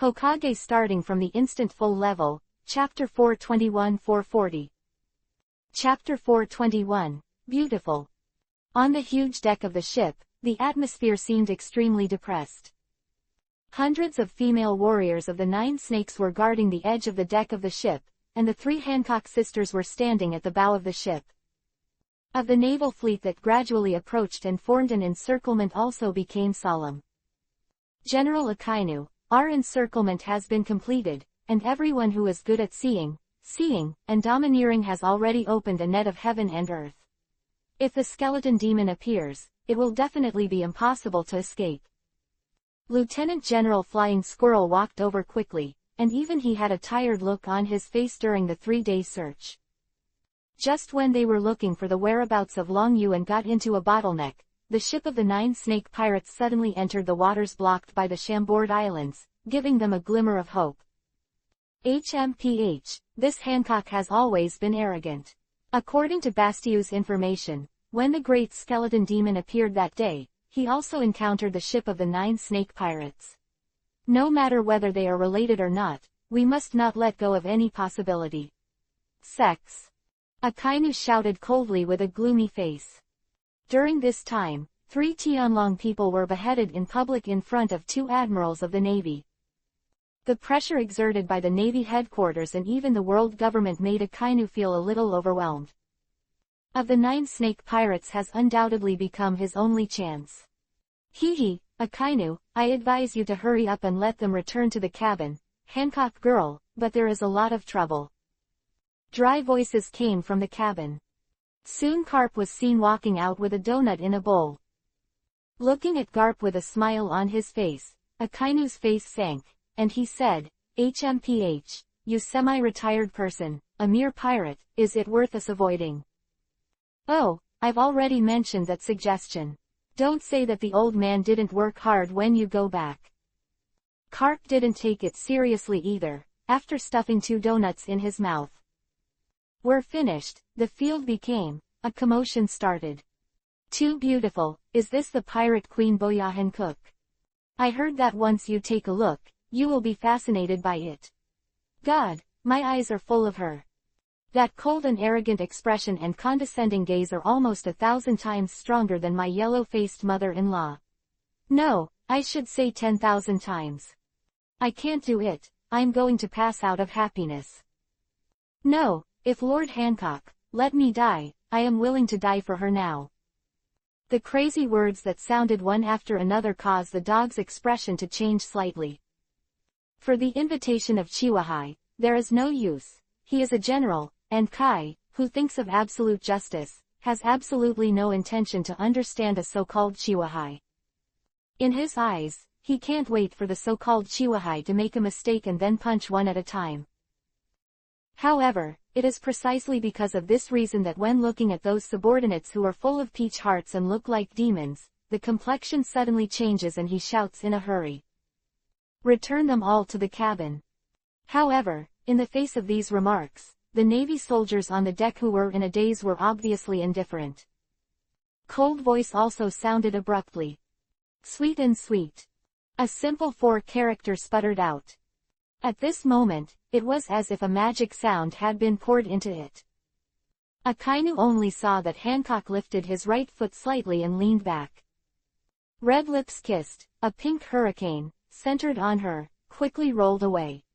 Hokage Starting from the Instant Full Level, Chapter 421-440. Chapter 421, Beautiful. On the huge deck of the ship, the atmosphere seemed extremely depressed. Hundreds of female warriors of the 9 snakes were guarding the edge of the deck of the ship, and the 3 Hancock sisters were standing at the bow of the ship. Of the naval fleet that gradually approached and formed an encirclement also became solemn. General Akainu, our encirclement has been completed, and everyone who is good at seeing, and domineering has already opened a net of heaven and earth. If the skeleton demon appears, it will definitely be impossible to escape. Lieutenant General Flying Squirrel walked over quickly, and even he had a tired look on his face during the 3-day search. Just when they were looking for the whereabouts of Long Yu and got into a bottleneck, the ship of the 9 snake pirates suddenly entered the waters blocked by the Chambord Islands, giving them a glimmer of hope. HMPH, this Hancock has always been arrogant. According to Bastiou's information, when the great skeleton demon appeared that day, he also encountered the ship of the 9 snake pirates. No matter whether they are related or not, we must not let go of any possibility. Sex. Akainu shouted coldly with a gloomy face. During this time, 3 Tianlong people were beheaded in public in front of 2 admirals of the Navy. The pressure exerted by the Navy headquarters and even the world government made Akainu feel a little overwhelmed. Of the 9 snake pirates has undoubtedly become his only chance. Hee, Akainu, I advise you to hurry up and let them return to the cabin, Hancock girl, but there is a lot of trouble. Dry voices came from the cabin. Soon Carp was seen walking out with a donut in a bowl. Looking at Garp with a smile on his face, Akainu's face sank, and he said, HMPH, you semi-retired person, a mere pirate, is it worth us avoiding? Oh, I've already mentioned that suggestion. Don't say that the old man didn't work hard when you go back. Carp didn't take it seriously either, after stuffing 2 donuts in his mouth. We're finished, the field became, a commotion started. Too beautiful, is this the pirate queen Boyahan Cook? I heard that once you take a look, you will be fascinated by it. God, my eyes are full of her. That cold and arrogant expression and condescending gaze are almost 1,000 times stronger than my yellow-faced mother-in-law. No, I should say 10,000 times. I can't do it, I'm going to pass out of happiness. No. If Lord Hancock, let me die, I am willing to die for her now. The crazy words that sounded one after another caused the dog's expression to change slightly. For the invitation of Chihuahai, there is no use. He is a general, and Kai, who thinks of absolute justice, has absolutely no intention to understand a so-called Chihuahai. In his eyes, he can't wait for the so-called Chihuahai to make a mistake and then punch one at a time. However, it is precisely because of this reason that when looking at those subordinates who are full of peach hearts and look like demons, the complexion suddenly changes and he shouts in a hurry. Return them all to the cabin. However, in the face of these remarks, the Navy soldiers on the deck who were in a daze were obviously indifferent. Cold voice also sounded abruptly. Sweet and sweet. A simple 4-character sputtered out. At this moment, it was as if a magic sound had been poured into it. Akainu only saw that Hancock lifted his right foot slightly and leaned back. Red lips kissed, a pink hurricane, centered on her, quickly rolled away.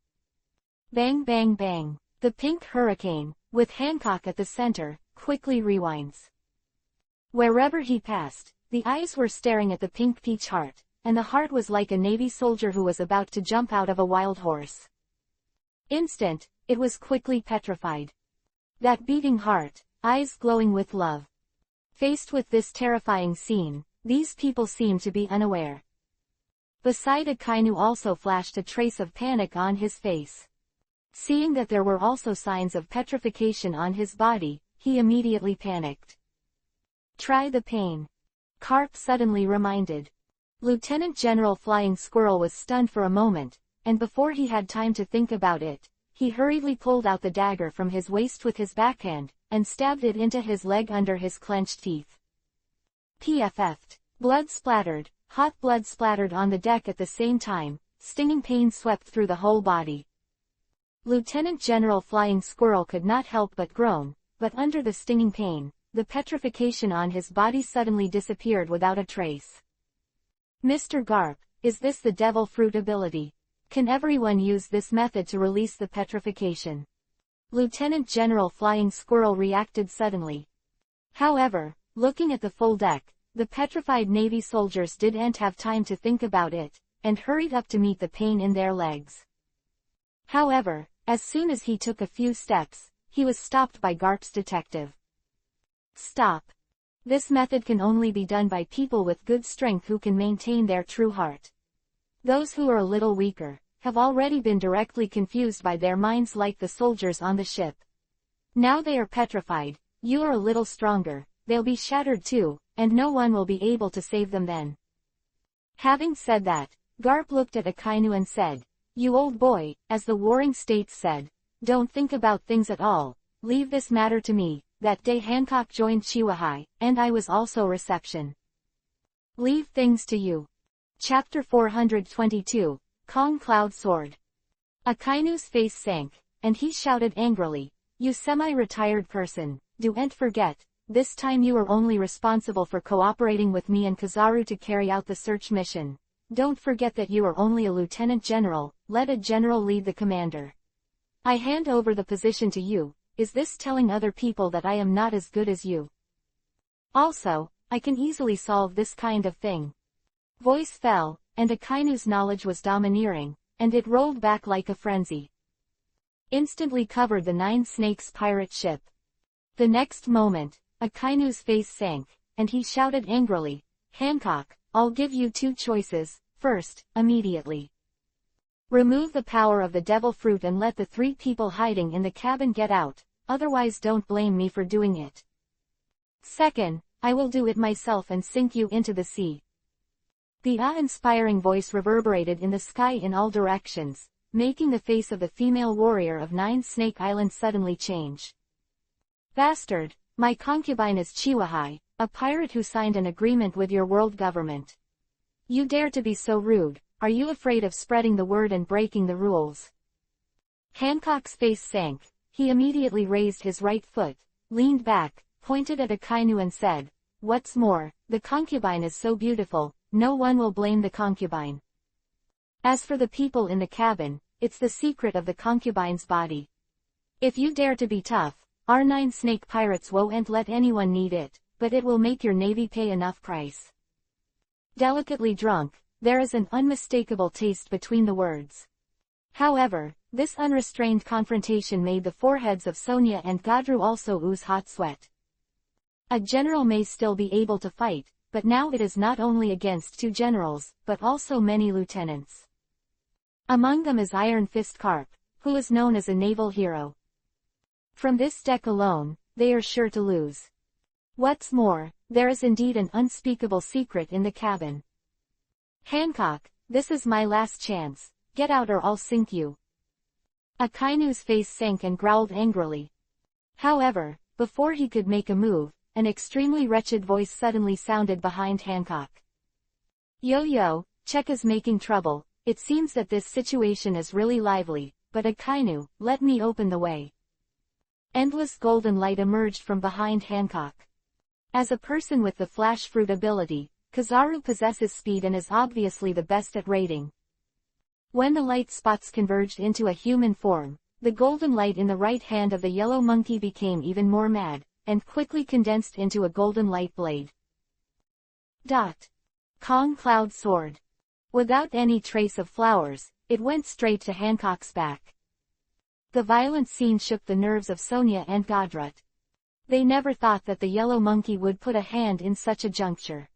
Bang bang bang, the pink hurricane, with Hancock at the center, quickly rewinds. Wherever he passed, the eyes were staring at the pink peach heart, and the heart was like a Navy soldier who was about to jump out of a wild horse. Instant, it was quickly petrified. That beating heart, eyes glowing with love. Faced with this terrifying scene, these people seemed to be unaware. Beside Akainu also flashed a trace of panic on his face. Seeing that there were also signs of petrification on his body, he immediately panicked. Try the pain. Carp suddenly reminded. Lieutenant General Flying Squirrel was stunned for a moment, and before he had time to think about it, he hurriedly pulled out the dagger from his waist with his backhand, and stabbed it into his leg under his clenched teeth. PFF'd. Blood splattered, hot blood splattered on the deck at the same time, Stinging pain swept through the whole body. Lieutenant General Flying Squirrel could not help but groan, but under the stinging pain, the petrification on his body suddenly disappeared without a trace. Mr. Garp, is this the devil fruit ability? Can everyone use this method to release the petrification? Lieutenant General Flying Squirrel reacted suddenly. However, looking at the full deck, the petrified Navy soldiers didn't have time to think about it, and hurried up to meet the pain in their legs. However, as soon as he took a few steps, he was stopped by Garp's detective. Stop. This method can only be done by people with good strength who can maintain their true heart. Those who are a little weaker, have already been directly confused by their minds like the soldiers on the ship. Now they are petrified, you are a little stronger, they'll be shattered too, and no one will be able to save them then. Having said that, Garp looked at Akainu and said, "You old boy, as the Warring States said, don't think about things at all, leave this matter to me." That day Hancock joined Chiwahai, and I was also reception. Leave things to you. Chapter 422, Kong Cloud Sword. Akainu's face sank, and he shouted angrily, "You semi-retired person, don't forget, this time you are only responsible for cooperating with me and Kizaru to carry out the search mission. Don't forget that you are only a lieutenant general, let a general lead the commander. I hand over the position to you. Is this telling other people that I am not as good as you? Also, I can easily solve this kind of thing." Voice fell, and Akainu's knowledge was domineering, and it rolled back like a frenzy. Instantly covered the Nine Snakes pirate ship. The next moment, Akainu's face sank, and he shouted angrily, "Hancock, I'll give you two choices. First, immediately remove the power of the devil fruit and let the three people hiding in the cabin get out, otherwise don't blame me for doing it. Second, I will do it myself and sink you into the sea." The awe-inspiring voice reverberated in the sky in all directions, making the face of the female warrior of Nine Snake Island suddenly change. "Bastard, my concubine is Chiwahai, a pirate who signed an agreement with your world government. You dare to be so rude, are you afraid of spreading the word and breaking the rules?" Hancock's face sank, he immediately raised his right foot, leaned back, pointed at Akainu and said, "What's more, the concubine is so beautiful, no one will blame the concubine. As for the people in the cabin, it's the secret of the concubine's body. If you dare to be tough, our Nine Snake pirates won't let anyone need it, but it will make your navy pay enough price." Delicately drunk, there is an unmistakable taste between the words. However, this unrestrained confrontation made the foreheads of Sonia and Gadru also ooze hot sweat. A general may still be able to fight, but now it is not only against two generals, but also many lieutenants. Among them is Iron Fist Carp, who is known as a naval hero. From this deck alone, they are sure to lose. What's more, there is indeed an unspeakable secret in the cabin. "Hancock, this is my last chance, get out or I'll sink you." Akainu's face sank and growled angrily. However, before he could make a move, an extremely wretched voice suddenly sounded behind Hancock. "Yo, Check is making trouble, it seems that this situation is really lively, but Akainu, let me open the way." Endless golden light emerged from behind Hancock. As a person with the flash fruit ability, Kizaru possesses speed and is obviously the best at raiding. When the light spots converged into a human form, the golden light in the right hand of the yellow monkey became even more mad, and quickly condensed into a golden light blade. Kong Cloud Sword. Without any trace of flowers, it went straight to Hancock's back. The violent scene shook the nerves of Sonia and Godrut. They never thought that the yellow monkey would put a hand in such a juncture.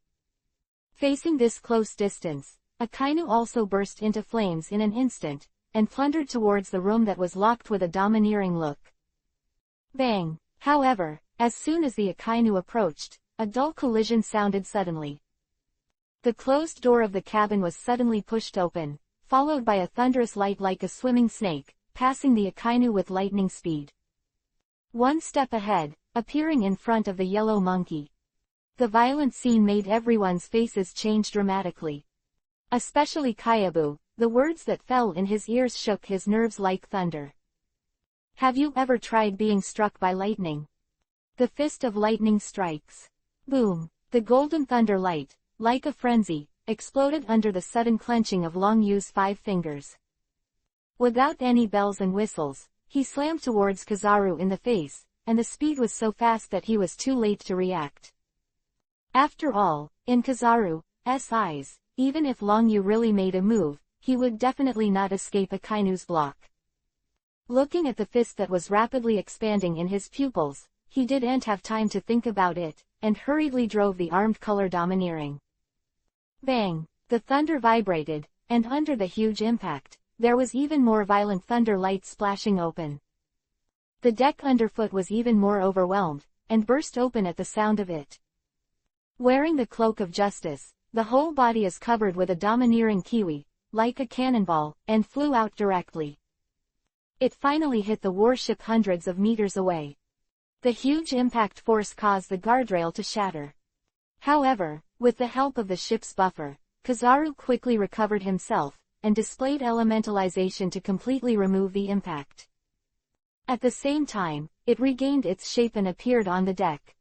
Facing this close distance, Akainu also burst into flames in an instant, and plundered towards the room that was locked with a domineering look. Bang! However, as soon as the Akainu approached, a dull collision sounded suddenly. The closed door of the cabin was suddenly pushed open, followed by a thunderous light like a swimming snake, passing the Akainu with lightning speed. One step ahead, appearing in front of the yellow monkey. The violent scene made everyone's faces change dramatically. Especially Kyabu, the words that fell in his ears shook his nerves like thunder. Have you ever tried being struck by lightning? The fist of lightning strikes. Boom! The golden thunder light, like a frenzy, exploded under the sudden clenching of Long Yu's 5 fingers. Without any bells and whistles, he slammed towards Kizaru in the face, and the speed was so fast that he was too late to react. After all, in Kizaru's eyes, even if Long Yu really made a move, he would definitely not escape Akainu's block. Looking at the fist that was rapidly expanding in his pupils, he didn't have time to think about it, and hurriedly drove the armed color domineering. Bang! The thunder vibrated, and under the huge impact, there was even more violent thunder light splashing open. The deck underfoot was even more overwhelmed, and burst open at the sound of it. Wearing the cloak of justice, the whole body is covered with a domineering kiwi, like a cannonball, and flew out directly. It finally hit the warship hundreds of meters away. The huge impact force caused the guardrail to shatter. However, with the help of the ship's buffer, Kizaru quickly recovered himself, and displayed elementalization to completely remove the impact. At the same time, it regained its shape and appeared on the deck.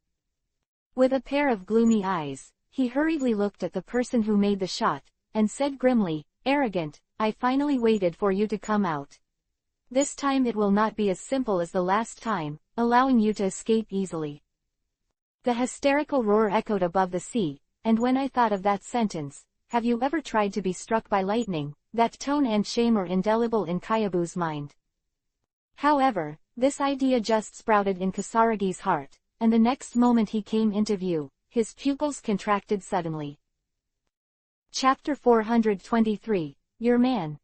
With a pair of gloomy eyes, he hurriedly looked at the person who made the shot, and said grimly, "Arrogant, I finally waited for you to come out. This time it will not be as simple as the last time, allowing you to escape easily." The hysterical roar echoed above the sea, and when I thought of that sentence, "Have you ever tried to be struck by lightning?" that tone and shame are indelible in Kayabu's mind. However, this idea just sprouted in Kasaragi's heart, and the next moment he came into view, his pupils contracted suddenly. Chapter 423, Your Man.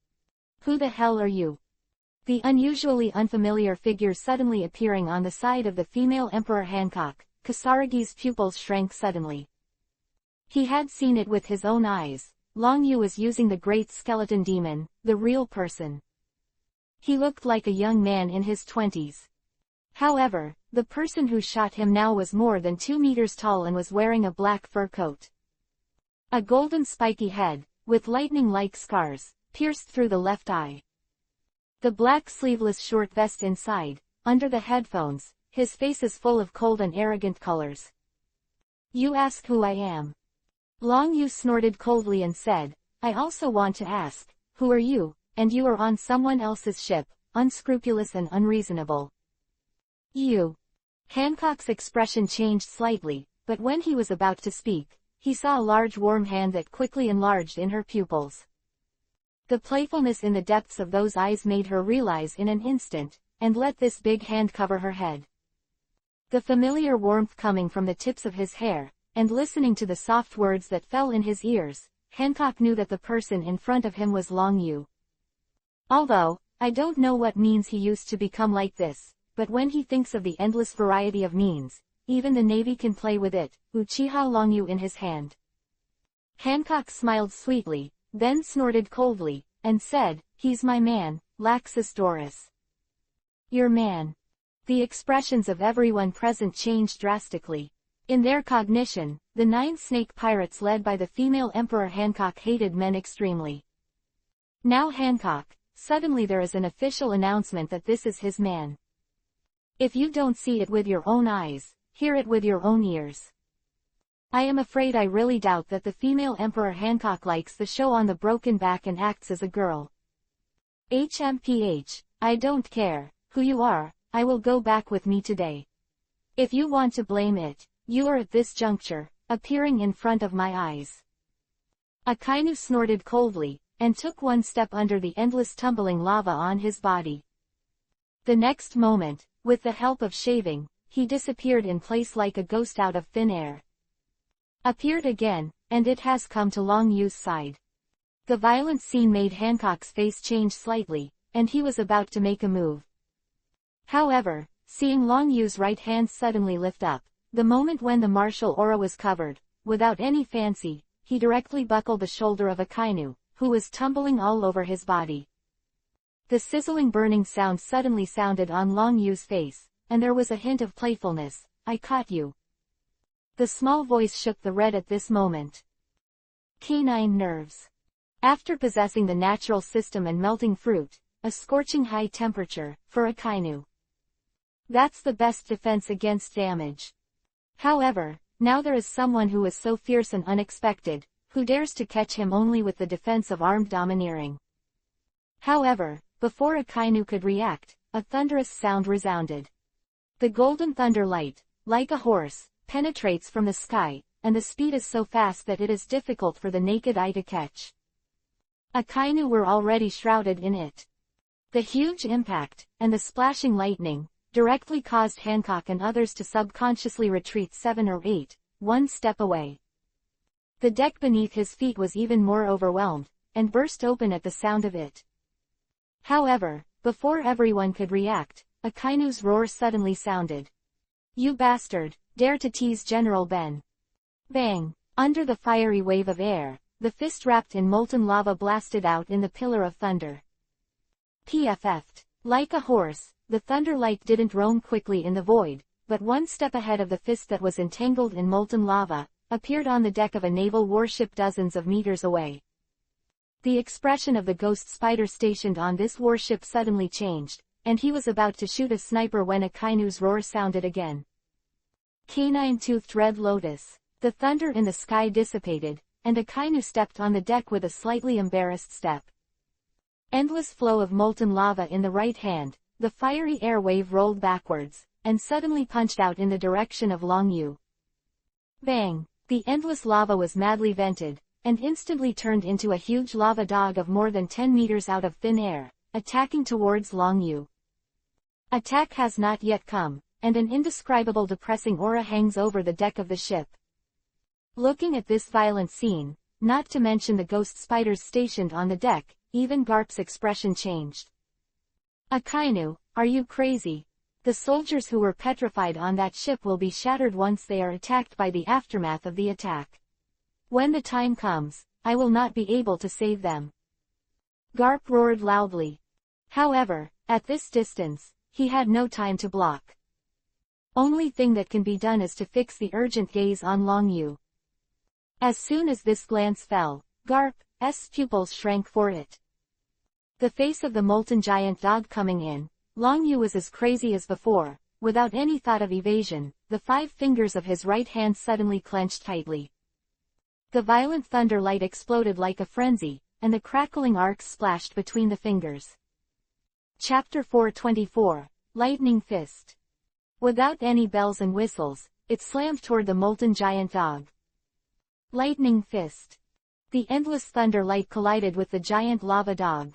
Who the hell are you? The unusually unfamiliar figure suddenly appearing on the side of the female Emperor Hancock, Kasaragi's pupils shrank suddenly. He had seen it with his own eyes. Long Yu was using the great skeleton demon, the real person. He looked like a young man in his 20s. However, the person who shot him now was more than 2 meters tall and was wearing a black fur coat. A golden spiky head, with lightning-like scars, pierced through the left eye. The black sleeveless short vest inside, under the headphones, his face is full of cold and arrogant colors. "You ask who I am?" Long Yu snorted coldly and said, "I also want to ask, who are you, and you are on someone else's ship, unscrupulous and unreasonable." "You." Hancock's expression changed slightly, but when he was about to speak, he saw a large warm hand that quickly enlarged in her pupils. The playfulness in the depths of those eyes made her realize in an instant, and let this big hand cover her head. The familiar warmth coming from the tips of his hair, and listening to the soft words that fell in his ears, Hancock knew that the person in front of him was Long Yu. Although, I don't know what means he used to become like this, but when he thinks of the endless variety of means, even the Navy can play with it, Uchiha Long Yu in his hand. Hancock smiled sweetly, then snorted coldly, and said, "He's my man, Laxus Doris." "Your man." The expressions of everyone present changed drastically. In their cognition, the 9 snake pirates led by the female Emperor Hancock hated men extremely. Now Hancock, suddenly there is an official announcement that this is his man. If you don't see it with your own eyes, hear it with your own ears. I am afraid I really doubt that the female Emperor Hancock likes the show on the broken back and acts as a girl. HMPH, I don't care who you are, I will go back with me today. If you want to blame it, you are at this juncture, appearing in front of my eyes. Akainu snorted coldly, and took one step under the endless tumbling lava on his body. The next moment, with the help of shaving, he disappeared in place like a ghost out of thin air. Appeared again, and it has come to Long Yu's side. The violent scene made Hancock's face change slightly, and he was about to make a move. However, seeing Long Yu's right hand suddenly lift up, the moment when the martial aura was covered, without any fancy, he directly buckled the shoulder of Akainu, who was tumbling all over his body. The sizzling burning sound suddenly sounded on Long Yu's face, and there was a hint of playfulness. "I caught you." The small voice shook the red at this moment. Canine nerves. After possessing the natural system and melting fruit, a scorching high temperature, for a Kainu. That's the best defense against damage. However, now there is someone who is so fierce and unexpected, who dares to catch him only with the defense of armed domineering. However, before a Kainu could react, a thunderous sound resounded. The golden thunder light, like a horse, penetrates from the sky, and the speed is so fast that it is difficult for the naked eye to catch. A Kainu were already shrouded in it. The huge impact, and the splashing lightning, directly caused Hancock and others to subconsciously retreat 7 or 8, one step away. The deck beneath his feet was even more overwhelmed, and burst open at the sound of it. However, before everyone could react, a Kainu's roar suddenly sounded. "You bastard, dare to tease General Ben!" Bang! Under the fiery wave of air, the fist wrapped in molten lava blasted out in the pillar of thunder. PFF'd. Like a horse, the thunder light didn't roam quickly in the void, but one step ahead of the fist that was entangled in molten lava, appeared on the deck of a naval warship dozens of meters away. The expression of the ghost spider stationed on this warship suddenly changed, and he was about to shoot a sniper when a Kainu's roar sounded again. Canine-toothed red lotus. The thunder in the sky dissipated, and a Kainu stepped on the deck with a slightly embarrassed step. Endless flow of molten lava in the right hand, the fiery air wave rolled backwards, and suddenly punched out in the direction of Long Yu. Bang! The endless lava was madly vented, and instantly turned into a huge lava dog of more than 10 meters out of thin air, attacking towards Long Yu. Attack has not yet come, and an indescribable depressing aura hangs over the deck of the ship. Looking at this violent scene, not to mention the ghost spiders stationed on the deck, even Garp's expression changed. "Akainu, are you crazy? The soldiers who were petrified on that ship will be shattered once they are attacked by the aftermath of the attack. When the time comes, I will not be able to save them." Garp roared loudly. However, at this distance, he had no time to block. Only thing that can be done is to fix the urgent gaze on Long Yu. As soon as this glance fell, Garp's pupils shrank for it. The face of the molten giant dog coming in, Long Yu was as crazy as before. Without any thought of evasion, the 5 fingers of his right hand suddenly clenched tightly. The violent thunder light exploded like a frenzy, and the crackling arcs splashed between the fingers. Chapter 424, Lightning Fist. Without any bells and whistles, it slammed toward the molten giant dog. Lightning Fist. The endless thunder light collided with the giant lava dog.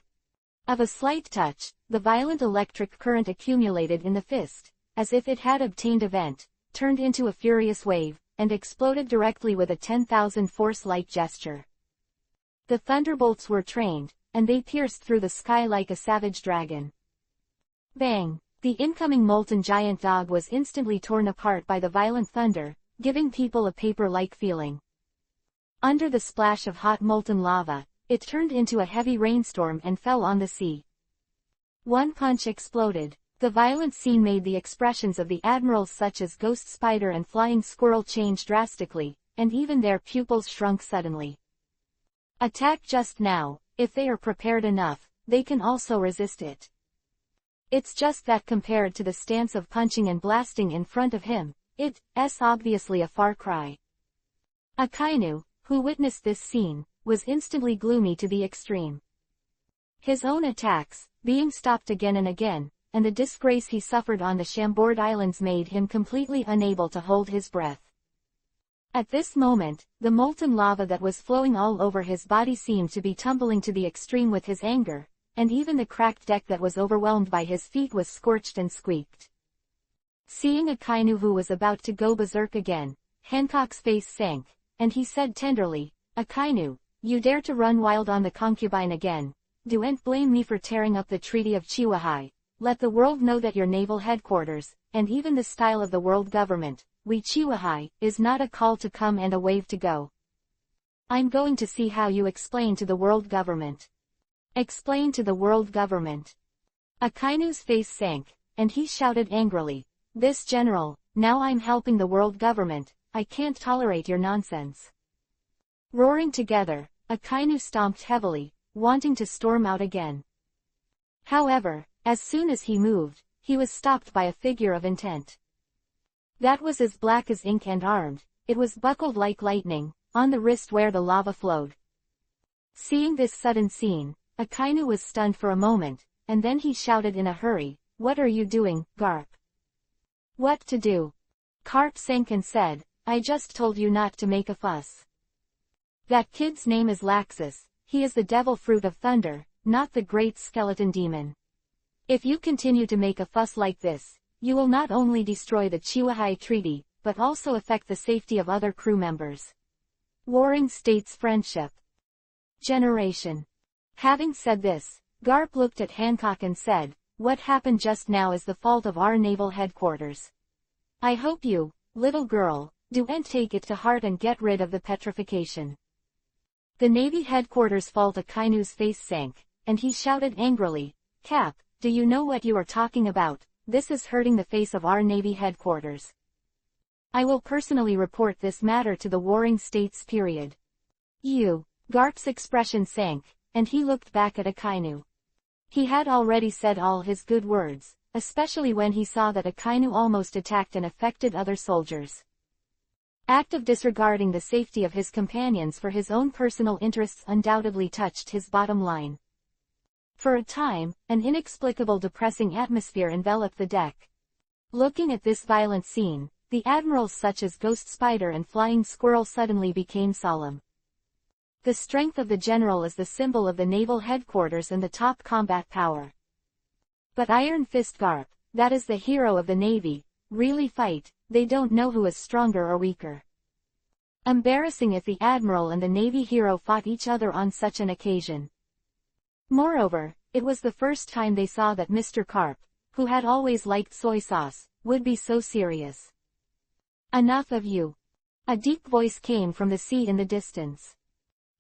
Of a slight touch, the violent electric current accumulated in the fist, as if it had obtained a vent, turned into a furious wave, and exploded directly with a 10,000 force light gesture. The thunderbolts were trained, and they pierced through the sky like a savage dragon. Bang! The incoming molten giant dog was instantly torn apart by the violent thunder, giving people a paper-like feeling. Under the splash of hot molten lava, it turned into a heavy rainstorm and fell on the sea. One punch exploded. The violent scene made the expressions of the admirals such as Ghost Spider and Flying Squirrel change drastically, and even their pupils shrunk suddenly. Attack just now. If they are prepared enough, they can also resist it. It's just that compared to the stance of punching and blasting in front of him, it's obviously a far cry. Akainu, who witnessed this scene, was instantly gloomy to the extreme. His own attacks, being stopped again and again, and the disgrace he suffered on the Chambord Islands made him completely unable to hold his breath. At this moment, the molten lava that was flowing all over his body seemed to be tumbling to the extreme with his anger, and even the cracked deck that was overwhelmed by his feet was scorched and squeaked. Seeing Akainu who was about to go berserk again, Hancock's face sank, and he said tenderly, "Akainu, you dare to run wild on the concubine again. Don't blame me for tearing up the Treaty of Chihuahua. Let the world know that your naval headquarters, and even the style of the world government, we Chihuahua, is not a call to come and a wave to go. I'm going to see how you explain to the world government." Explain to the world government. Akainu's face sank, and he shouted angrily, "This general, now I'm helping the world government, I can't tolerate your nonsense." Roaring together, Akainu stomped heavily, wanting to storm out again. However, as soon as he moved, he was stopped by a figure of intent. That was as black as ink and armed, it was buckled like lightning, on the wrist where the lava flowed. Seeing this sudden scene, Akainu was stunned for a moment, and then he shouted in a hurry, "What are you doing, Garp?" "What to do?" Garp sank and said, "I just told you not to make a fuss. That kid's name is Laxus, he is the devil fruit of thunder, not the great skeleton demon. If you continue to make a fuss like this, you will not only destroy the Chihuahua Treaty, but also affect the safety of other crew members. Warring States Friendship Generation." Having said this, Garp looked at Hancock and said, "What happened just now is the fault of our naval headquarters. I hope you, little girl, do and take it to heart and get rid of the petrification." The Navy headquarters fault. Akainu's face sank, and he shouted angrily, "Cap, do you know what you are talking about? This is hurting the face of our Navy headquarters. I will personally report this matter to the Warring States. Period." "You." Garp's expression sank, and he looked back at Akainu. He had already said all his good words, especially when he saw that Akainu almost attacked and affected other soldiers. Act of disregarding the safety of his companions for his own personal interests undoubtedly touched his bottom line. For a time, an inexplicable depressing atmosphere enveloped the deck. Looking at this violent scene, the admirals such as Ghost Spider and Flying Squirrel suddenly became solemn. The strength of the general is the symbol of the naval headquarters and the top combat power. But Iron Fist Garp, that is the hero of the Navy, really fight, they don't know who is stronger or weaker. Embarrassing if the admiral and the Navy hero fought each other on such an occasion. Moreover, it was the first time they saw that Mr. Garp, who had always liked soy sauce, would be so serious. "Enough of you." A deep voice came from the sea in the distance.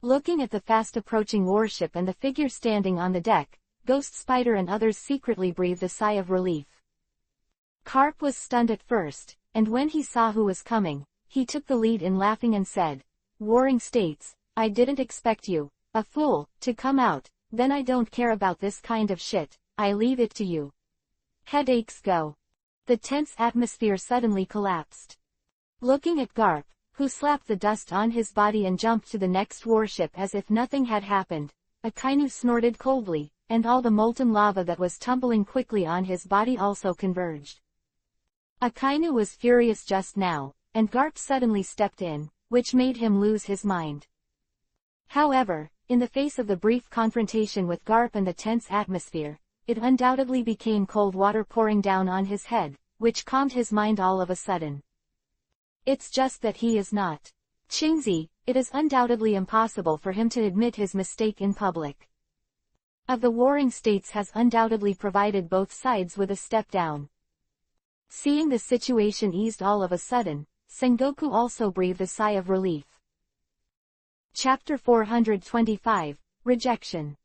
Looking at the fast-approaching warship and the figure standing on the deck, Ghost Spider and others secretly breathed a sigh of relief. Garp was stunned at first, and when he saw who was coming, he took the lead in laughing and said, "Warring States, I didn't expect you, a fool, to come out, then I don't care about this kind of shit, I leave it to you. Headaches go." The tense atmosphere suddenly collapsed. Looking at Garp, who slapped the dust on his body and jumped to the next warship as if nothing had happened, Akainu snorted coldly, and all the molten lava that was tumbling quickly on his body also converged. Akainu was furious just now, and Garp suddenly stepped in, which made him lose his mind. However, in the face of the brief confrontation with Garp and the tense atmosphere, it undoubtedly became cold water pouring down on his head, which calmed his mind all of a sudden. It's just that he is not Chingzi. It is undoubtedly impossible for him to admit his mistake in public. Of the Warring States has undoubtedly provided both sides with a step down. Seeing the situation eased all of a sudden, Sengoku also breathed a sigh of relief. Chapter 425, Rejection.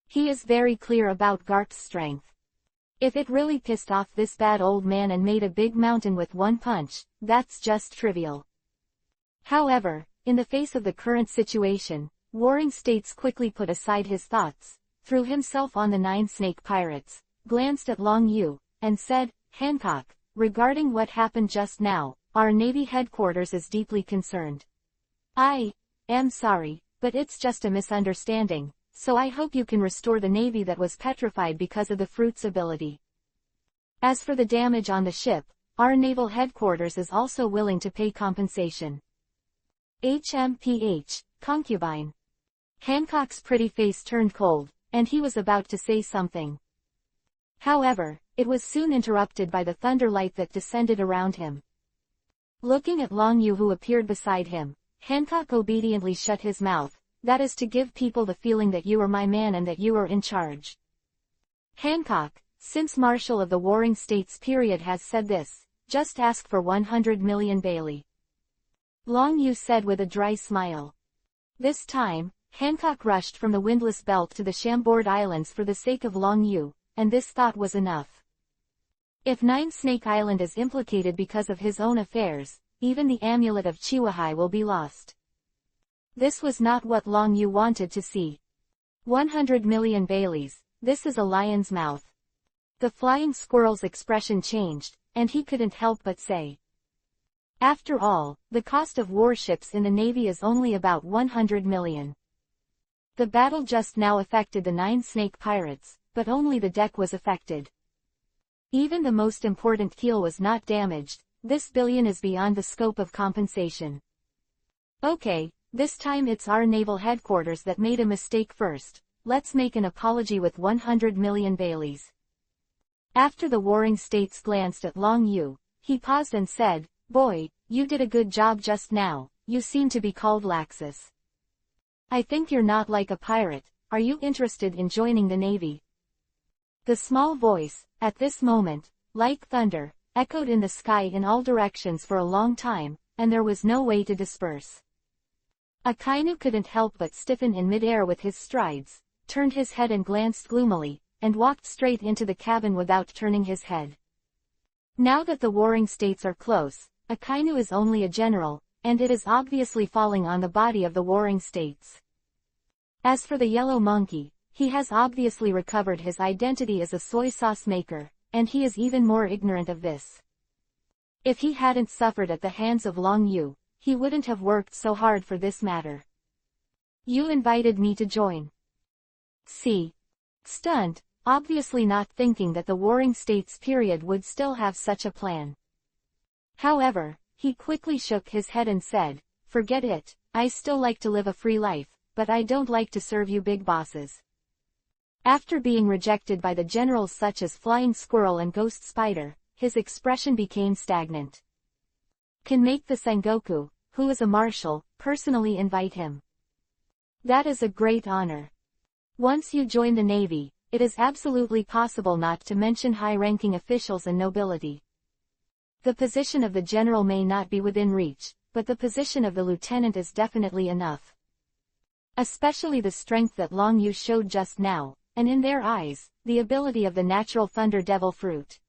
He is very clear about Garp's strength. If it really pissed off this bad old man and made a big mountain with one punch, that's just trivial. However, in the face of the current situation, Warring States quickly put aside his thoughts, threw himself on the 9 snake pirates, glanced at Long Yu, and said, "Hancock, regarding what happened just now, our Navy headquarters is deeply concerned. I am sorry, but it's just a misunderstanding. So I hope you can restore the Navy that was petrified because of the fruit's ability. As for the damage on the ship, our naval headquarters is also willing to pay compensation." HMPH, concubine. Hancock's pretty face turned cold, and he was about to say something. However, it was soon interrupted by the thunderlight that descended around him. Looking at Long Yu who appeared beside him, Hancock obediently shut his mouth. "That is to give people the feeling that you are my man and that you are in charge." Hancock, since Marshal of the Warring States period has said this, just ask for 100 million Bailey. Long Yu said with a dry smile. This time, Hancock rushed from the Windless Belt to the Chambord Islands for the sake of Long Yu, and this thought was enough. If 9 Snake Island is implicated because of his own affairs, even the amulet of Chihuahua will be lost. This was not what Long Yu wanted to see. 100 million Baileys, this is a lion's mouth. The flying squirrel's expression changed, and he couldn't help but say. After all, the cost of warships in the Navy is only about 100 million. The battle just now affected the 9 snake pirates, but only the deck was affected. Even the most important keel was not damaged. This billion is beyond the scope of compensation. Okay, this time it's our naval headquarters that made a mistake first. Let's make an apology with 100 million Baileys. After the warring states glanced at Long Yu, he paused and said, "Boy, you did a good job just now. You seem to be called Laxus. I think you're not like a pirate. Are you interested in joining the Navy?" The small voice, at this moment, like thunder, echoed in the sky in all directions for a long time, and there was no way to disperse. Akainu couldn't help but stiffen in midair with his strides, turned his head and glanced gloomily, and walked straight into the cabin without turning his head. Now that the warring states are close, Akainu is only a general, and it is obviously falling on the body of the warring states. As for the yellow monkey, he has obviously recovered his identity as a soy sauce maker, and he is even more ignorant of this. If he hadn't suffered at the hands of Long Yu, he wouldn't have worked so hard for this matter. "You invited me to join." See. Stunned, obviously not thinking that the warring states period would still have such a plan. However, he quickly shook his head and said, "Forget it, I still like to live a free life, but I don't like to serve you big bosses." After being rejected by the generals such as Flying Squirrel and Ghost Spider, his expression became stagnant. Can make the Sengoku, who is a marshal, personally invite him. That is a great honor. Once you join the Navy, it is absolutely possible not to mention high-ranking officials and nobility. The position of the general may not be within reach, but the position of the lieutenant is definitely enough. Especially the strength that Long Yu showed just now, and in their eyes, the ability of the natural thunder devil fruit.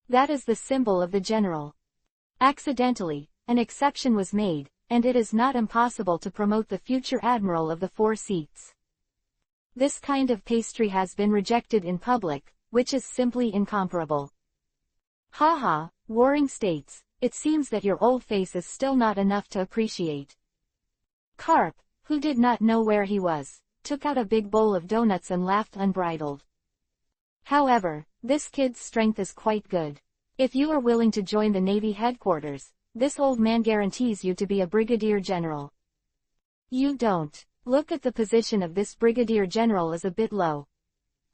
That is the symbol of the general. Accidentally, an exception was made, and it is not impossible to promote the future admiral of the 4 seats. This kind of pastry has been rejected in public, which is simply incomparable. Haha, warring states, it seems that your old face is still not enough to appreciate. Carp, who did not know where he was, took out a big bowl of donuts and laughed unbridled. However, this kid's strength is quite good. If you are willing to join the Navy headquarters, this old man guarantees you to be a brigadier general. You don't. Look at the position of this brigadier general is a bit low.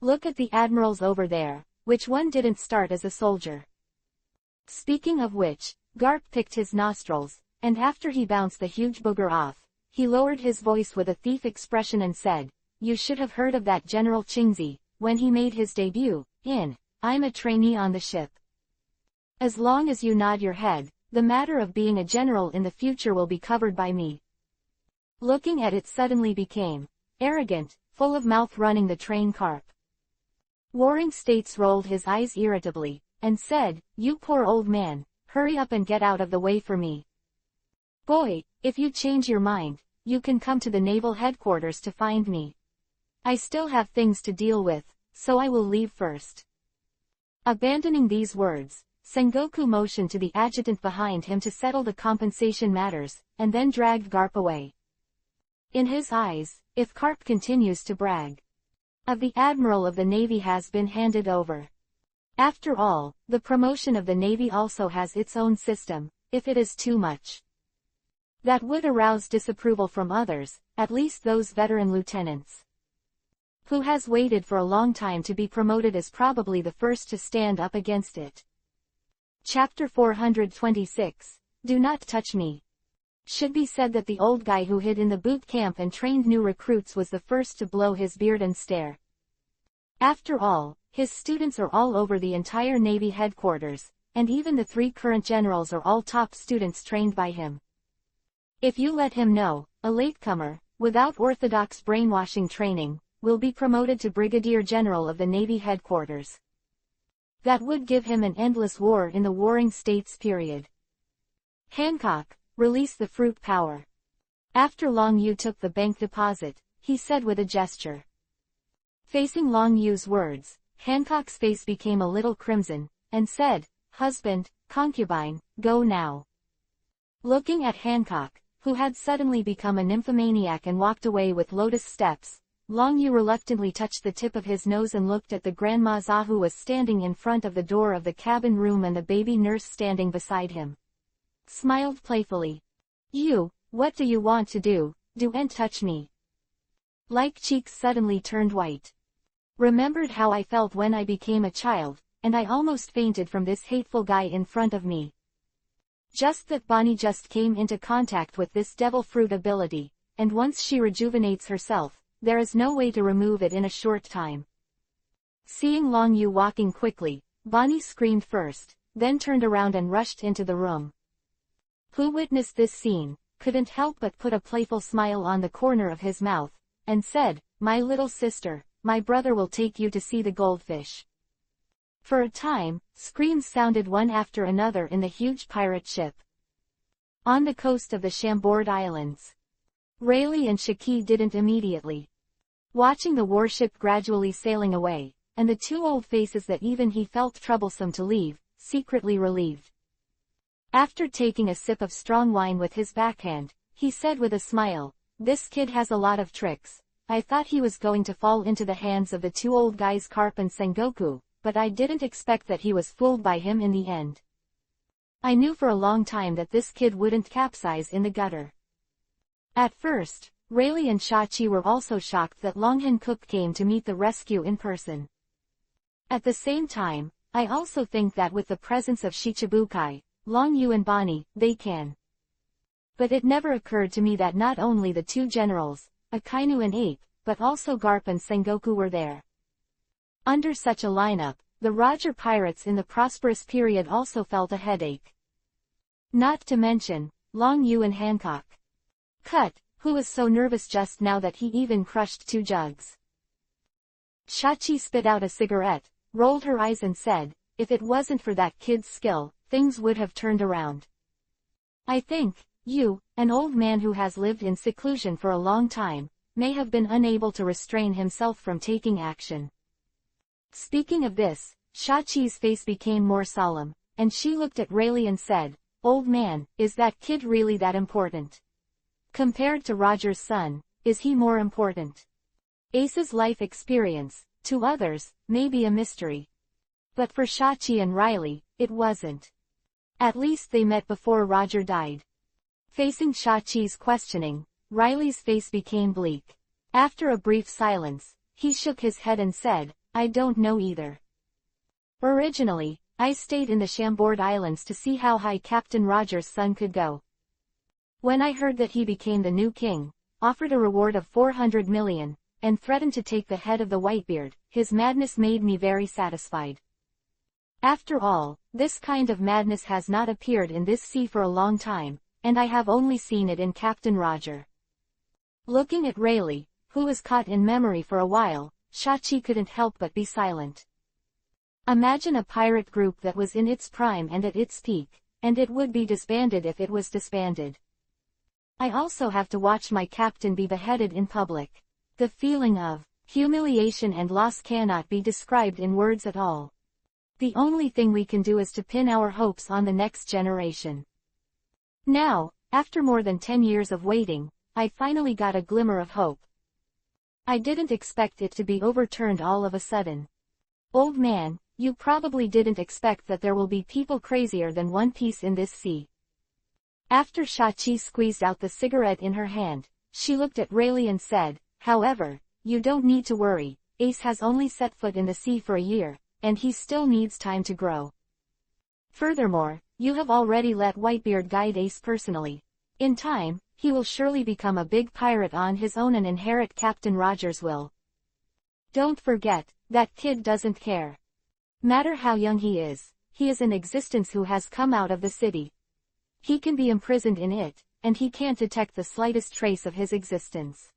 Look at the admirals over there, which one didn't start as a soldier. Speaking of which, Garp picked his nostrils, and after he bounced the huge booger off, he lowered his voice with a thief expression and said, "You should have heard of that General Chingzi, when he made his debut, I'm a trainee on the ship." As long as you nod your head, the matter of being a general in the future will be covered by me. Looking at it suddenly became arrogant, full of mouth running the train Carp. Warring States rolled his eyes irritably, and said, "You poor old man, hurry up and get out of the way for me. Boy, if you change your mind, you can come to the naval headquarters to find me. I still have things to deal with, so I will leave first." Abandoning these words, Sengoku motioned to the adjutant behind him to settle the compensation matters, and then dragged Garp away. In his eyes, if Carp continues to brag of the admiral of the Navy has been handed over. After all, the promotion of the Navy also has its own system. If it is too much, that would arouse disapproval from others, at least those veteran lieutenants. Who has waited for a long time to be promoted is probably the first to stand up against it. Chapter 426, Do Not Touch Me. Should be said that the old guy who hid in the boot camp and trained new recruits was the first to blow his beard and stare. After all, his students are all over the entire Navy headquarters, and even the 3 current generals are all top students trained by him. If you let him know, a latecomer, without orthodox brainwashing training, will be promoted to Brigadier General of the Navy headquarters. That would give him an endless war in the warring states period. Hancock, release the fruit power. After Long Yu took the bank deposit, he said with a gesture. Facing Long Yu's words, Hancock's face became a little crimson, and said, "Husband, concubine, go now." Looking at Hancock, who had suddenly become a nymphomaniac and walked away with lotus steps, Long Yu reluctantly touched the tip of his nose and looked at the grandma who was standing in front of the door of the cabin room and the baby nurse standing beside him. Smiled playfully. "You, what do you want to do? Do and touch me." Like cheeks suddenly turned white. Remembered how I felt when I became a child, and I almost fainted from this hateful guy in front of me. Just that Bonnie just came into contact with this devil fruit ability, and once she rejuvenates herself, there is no way to remove it in a short time. Seeing Long Yu walking quickly, Bonnie screamed first, then turned around and rushed into the room. Who witnessed this scene, couldn't help but put a playful smile on the corner of his mouth, and said, "My little sister, my brother will take you to see the goldfish." For a time, screams sounded one after another in the huge pirate ship. On the coast of the Chambord Islands, Rayleigh and Shaki didn't immediately. Watching the warship gradually sailing away, and the two old faces that even he felt troublesome to leave, secretly relieved. After taking a sip of strong wine with his backhand, he said with a smile, "This kid has a lot of tricks. I thought he was going to fall into the hands of the two old guys Carp and Sengoku, but I didn't expect that he was fooled by him in the end. I knew for a long time that this kid wouldn't capsize in the gutter." At first, Rayleigh and Shachi were also shocked that Longhan Cook came to meet the rescue in person. At the same time, I also think that with the presence of Shichibukai, Long Yu and Bonnie, they can. But it never occurred to me that not only the two generals, Akainu and Ape, but also Garp and Sengoku were there. Under such a lineup, the Roger pirates in the prosperous period also felt a headache. Not to mention, Long Yu and Hancock. Cut, who was so nervous just now that he even crushed 2 jugs. Shachi spit out a cigarette, rolled her eyes and said, "If it wasn't for that kid's skill, things would have turned around. I think, you, an old man who has lived in seclusion for a long time, may have been unable to restrain himself from taking action." Speaking of this, Shachi's face became more solemn, and she looked at Rayleigh and said, "Old man, is that kid really that important? Compared to Roger's son, is he more important? Ace's life experience, to others, may be a mystery. But for Shachi and Riley, it wasn't. At least they met before Roger died." Facing Shachi's questioning, Riley's face became bleak. After a brief silence, he shook his head and said, "I don't know either. Originally, I stayed in the Chambord Islands to see how high Captain Roger's son could go. When I heard that he became the new king, offered a reward of 400 million, and threatened to take the head of the Whitebeard, his madness made me very satisfied. After all, this kind of madness has not appeared in this sea for a long time, and I have only seen it in Captain Roger." Looking at Rayleigh, who was caught in memory for a while, Shachi couldn't help but be silent. Imagine a pirate group that was in its prime and at its peak, and it would be disbanded if it was disbanded. I also have to watch my captain be beheaded in public. The feeling of humiliation and loss cannot be described in words at all. The only thing we can do is to pin our hopes on the next generation. Now, after more than 10 years of waiting, I finally got a glimmer of hope. I didn't expect it to be overturned all of a sudden. Old man, you probably didn't expect that there will be people crazier than One Piece in this sea. After Shachi squeezed out the cigarette in her hand, she looked at Rayleigh and said, "However, you don't need to worry, Ace has only set foot in the sea for a year, and he still needs time to grow. Furthermore, you have already let Whitebeard guide Ace personally. In time, he will surely become a big pirate on his own and inherit Captain Roger's will. Don't forget, that kid doesn't care. Matter how young he is in existence who has come out of the city. He can be imprisoned in it, and he can't detect the slightest trace of his existence.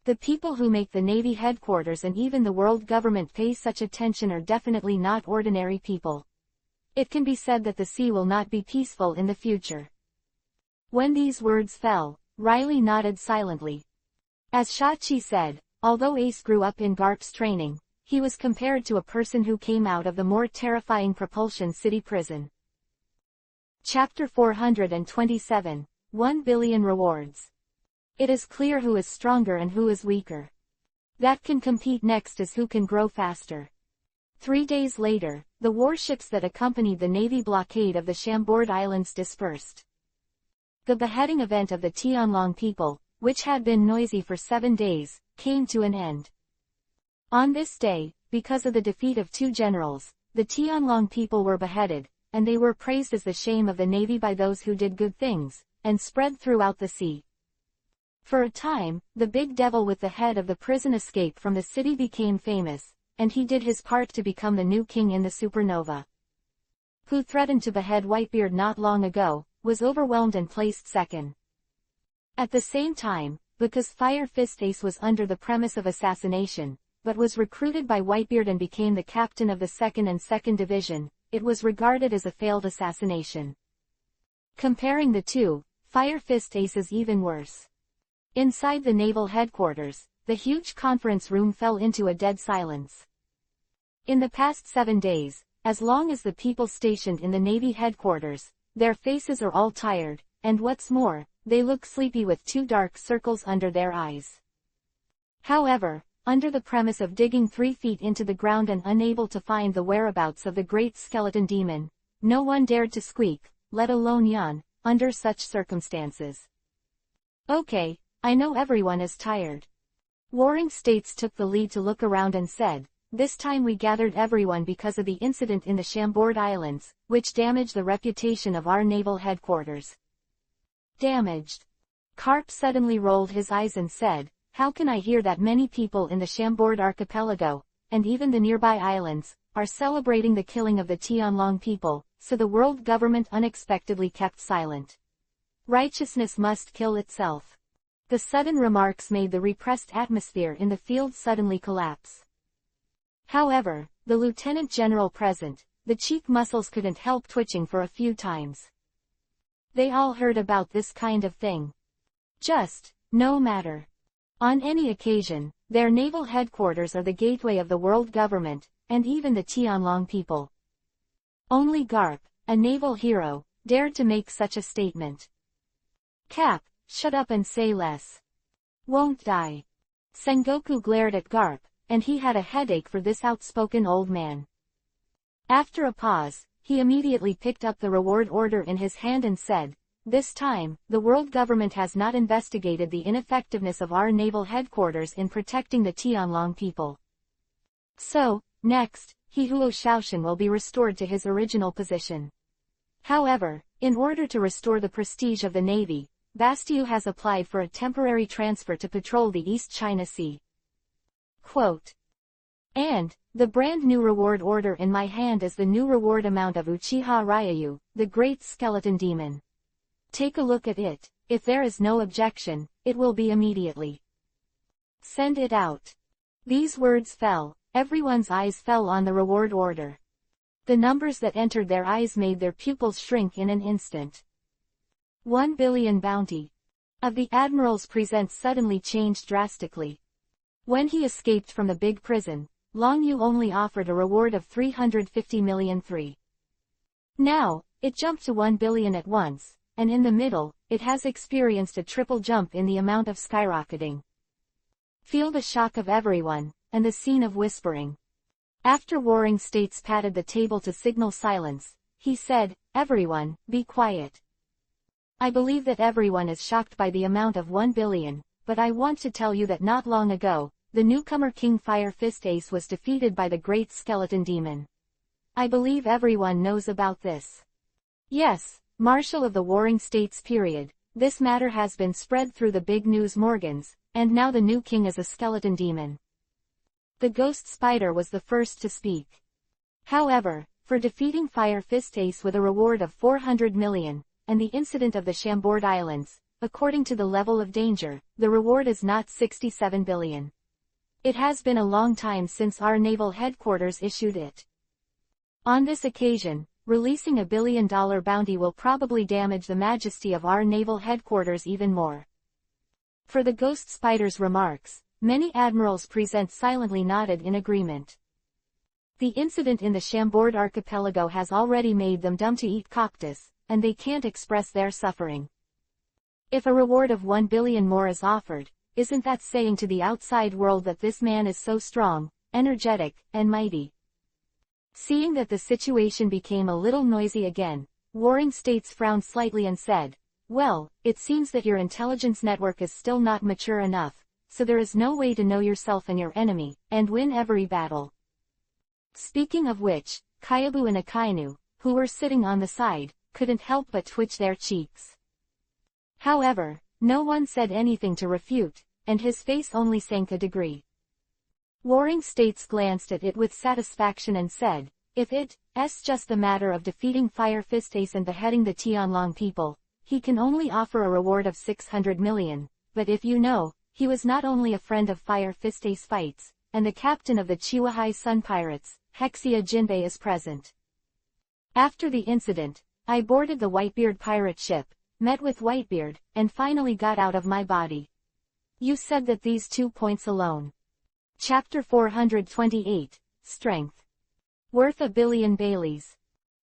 The people who make the Navy headquarters and even the world government pay such attention are definitely not ordinary people. It can be said that the sea will not be peaceful in the future." When these words fell, Riley nodded silently. As Shachi said, although Ace grew up in Garp's training, he was compared to a person who came out of the more terrifying Propulsion City prison. Chapter 427, 1 Billion Rewards. It is clear who is stronger and who is weaker. That can compete next is who can grow faster. 3 days later, the warships that accompanied the Navy blockade of the Chambord Islands dispersed. The beheading event of the Tianlong people, which had been noisy for 7 days, came to an end. On this day, because of the defeat of 2 generals, the Tianlong people were beheaded, and they were praised as the shame of the Navy by those who did good things, and spread throughout the sea. For a time, the big devil with the head of the prison escape from the city became famous, and he did his part to become the new king in the supernova. Who threatened to behead Whitebeard not long ago, was overwhelmed and placed second. At the same time, because Fire Fist Ace was under the premise of assassination, but was recruited by Whitebeard and became the captain of the 2nd and 2nd Division, it was regarded as a failed assassination. Comparing the two, Fire Fist Ace is even worse. Inside the naval headquarters, the huge conference room fell into a dead silence. In the past 7 days, as long as the people stationed in the Navy headquarters, their faces are all tired, and what's more, they look sleepy with 2 dark circles under their eyes. However, under the premise of digging 3 feet into the ground and unable to find the whereabouts of the great skeleton demon, no one dared to squeak, let alone yawn, under such circumstances. Okay, I know everyone is tired. Warring States took the lead to look around and said, this time we gathered everyone because of the incident in the Chambord Islands, which damaged the reputation of our naval headquarters. Damaged. Karp suddenly rolled his eyes and said, how can I hear that many people in the Chambord archipelago, and even the nearby islands, are celebrating the killing of the Tianlong people, so the world government unexpectedly kept silent. Righteousness must kill itself. The sudden remarks made the repressed atmosphere in the field suddenly collapse. However, the lieutenant general present, the cheek muscles couldn't help twitching for a few times. They all heard about this kind of thing. Just, no matter. On any occasion, their naval headquarters are the gateway of the world government, and even the Tianlong people. Only Garp, a naval hero, dared to make such a statement. Cap, shut up and say less. Won't die. Sengoku glared at Garp, and he had a headache for this outspoken old man. After a pause, he immediately picked up the reward order in his hand and said, this time, the world government has not investigated the ineffectiveness of our naval headquarters in protecting the Tianlong people. So, next, Hihuo Shaoshan will be restored to his original position. However, in order to restore the prestige of the Navy, Bastiu has applied for a temporary transfer to patrol the East China Sea. Quote. And, the brand new reward order in my hand is the new reward amount of Uchiha Ryu, the great skeleton demon. Take a look at it. If there is no objection, it will be immediately. Send it out. These words fell, everyone's eyes fell on the reward order. The numbers that entered their eyes made their pupils shrink in an instant. 1 billion bounty. Of the admiral's presence suddenly changed drastically. When he escaped from the big prison, Long Yu only offered a reward of 350 million. Now, it jumped to 1 billion at once. And in the middle, it has experienced a triple jump in the amount of skyrocketing. Feel the shock of everyone, and the scene of whispering. After Warring States patted the table to signal silence, he said, everyone, be quiet. I believe that everyone is shocked by the amount of 1 billion, but I want to tell you that not long ago, the newcomer King Fire Fist Ace was defeated by the Great Skeleton Demon. I believe everyone knows about this. Yes. Marshal of the Warring States period, this matter has been spread through the big news Morgans, and now the new king is a skeleton demon. The ghost spider was the first to speak. However, for defeating Fire Fist Ace with a reward of 400 million, and the incident of the Chambord Islands, according to the level of danger, the reward is not 67 billion. It has been a long time since our naval headquarters issued it. On this occasion, releasing $1 billion bounty will probably damage the majesty of our naval headquarters even more. For the ghost spider's remarks, many admirals present silently nodded in agreement. The incident in the Chambord archipelago has already made them dumb to eat cactus, and they can't express their suffering. If a reward of 1 billion more is offered, isn't that saying to the outside world that this man is so strong, energetic, and mighty? Seeing that the situation became a little noisy again, Warring States frowned slightly and said, "Well, it seems that your intelligence network is still not mature enough, so there is no way to know yourself and your enemy, and win every battle." Speaking of which, Kyabu and Akainu, who were sitting on the side, couldn't help but twitch their cheeks. However, no one said anything to refute, and his face only sank a degree. Warring States glanced at it with satisfaction and said, "If it's just the matter of defeating Fire Fist Ace and beheading the Tianlong people, he can only offer a reward of 600 million, but if you know, he was not only a friend of Fire Fist Ace fights, and the captain of the Chihuahai Sun Pirates, Hexia Jinbei is present. After the incident, I boarded the Whitebeard pirate ship, met with Whitebeard, and finally got out of my body. You said that these 2 points alone." Chapter 428, Strength. Worth a billion Baileys.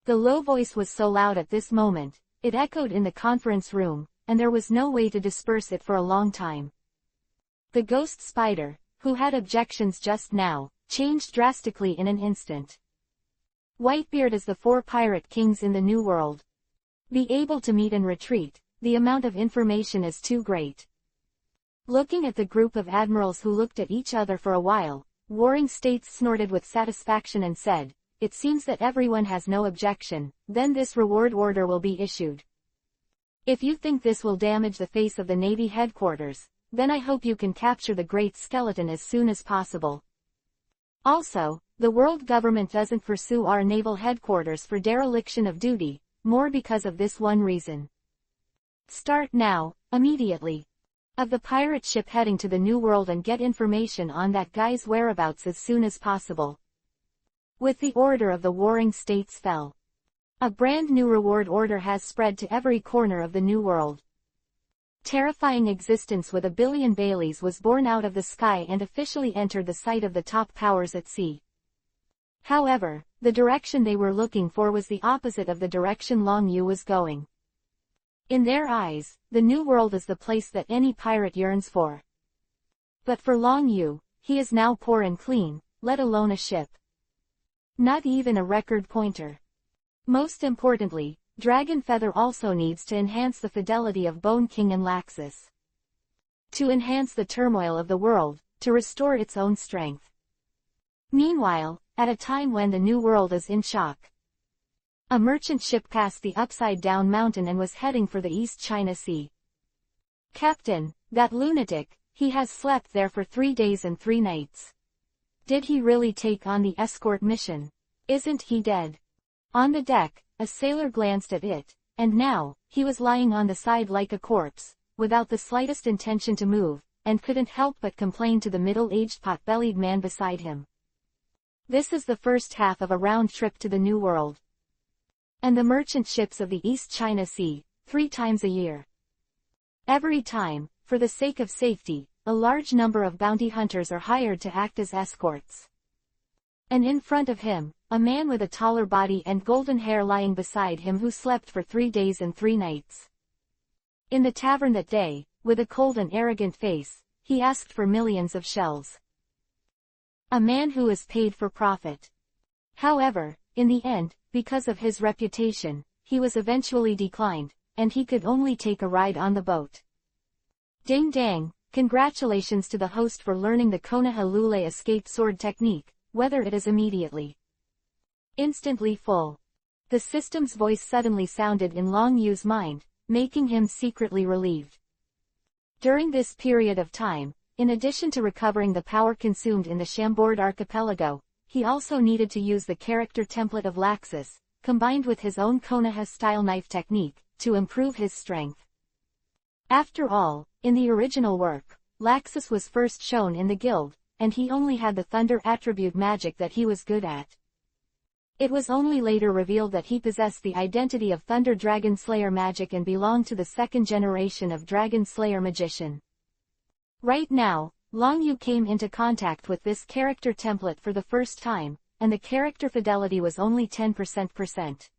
The low voice was so loud at this moment, it echoed in the conference room, and there was no way to disperse it for a long time. The ghost spider, who had objections just now, changed drastically in an instant. Whitebeard is the 4 pirate kings in the New World. Be able to meet and retreat, the amount of information is too great. Looking at the group of admirals who looked at each other for a while, Warring States snorted with satisfaction and said, "It seems that everyone has no objection, then this reward order will be issued. If you think this will damage the face of the Navy headquarters, then I hope you can capture the Great Skeleton as soon as possible. Also, the world government doesn't pursue our naval headquarters for dereliction of duty, more because of this one reason. Start now, immediately. Of the pirate ship heading to the New World and get information on that guy's whereabouts as soon as possible." With the order of the Warring States fell. A brand new reward order has spread to every corner of the New World. Terrifying existence with 1 billion Baileys was born out of the sky and officially entered the sight of the top powers at sea. However, the direction they were looking for was the opposite of the direction Long Yu was going. In their eyes, the New World is the place that any pirate yearns for. But for Long Yu, he is now poor and clean, let alone a ship. Not even a record pointer. Most importantly, Dragon Feather also needs to enhance the fidelity of Bone King and Laxus. To enhance the turmoil of the world, to restore its own strength. Meanwhile, at a time when the New World is in shock, a merchant ship passed the upside-down mountain and was heading for the East China Sea. "Captain, that lunatic, he has slept there for 3 days and 3 nights. Did he really take on the escort mission? Isn't he dead?" On the deck, a sailor glanced at it, and now, he was lying on the side like a corpse, without the slightest intention to move, and couldn't help but complain to the middle-aged pot-bellied man beside him. This is the first half of a round trip to the New World. And the merchant ships of the East China Sea, 3 times a year. Every time, for the sake of safety, a large number of bounty hunters are hired to act as escorts. And in front of him, a man with a taller body and golden hair lying beside him who slept for 3 days and 3 nights. In the tavern that day, with a cold and arrogant face, he asked for millions of shells. A man who is paid for profit. However, in the end, because of his reputation, he was eventually declined, and he could only take a ride on the boat. Ding dang, congratulations to the host for learning the Konoha Lule escape sword technique, whether it is immediately instantly full. The system's voice suddenly sounded in Long Yu's mind, making him secretly relieved. During this period of time, in addition to recovering the power consumed in the Chambord archipelago, he also needed to use the character template of Laxus, combined with his own Konoha-style knife technique, to improve his strength. After all, in the original work, Laxus was first shown in the guild, and he only had the thunder attribute magic that he was good at. It was only later revealed that he possessed the identity of Thunder Dragon Slayer magic and belonged to the 2nd generation of Dragon Slayer magician. Right now, Long Yu came into contact with this character template for the first time, and the character fidelity was only 10%.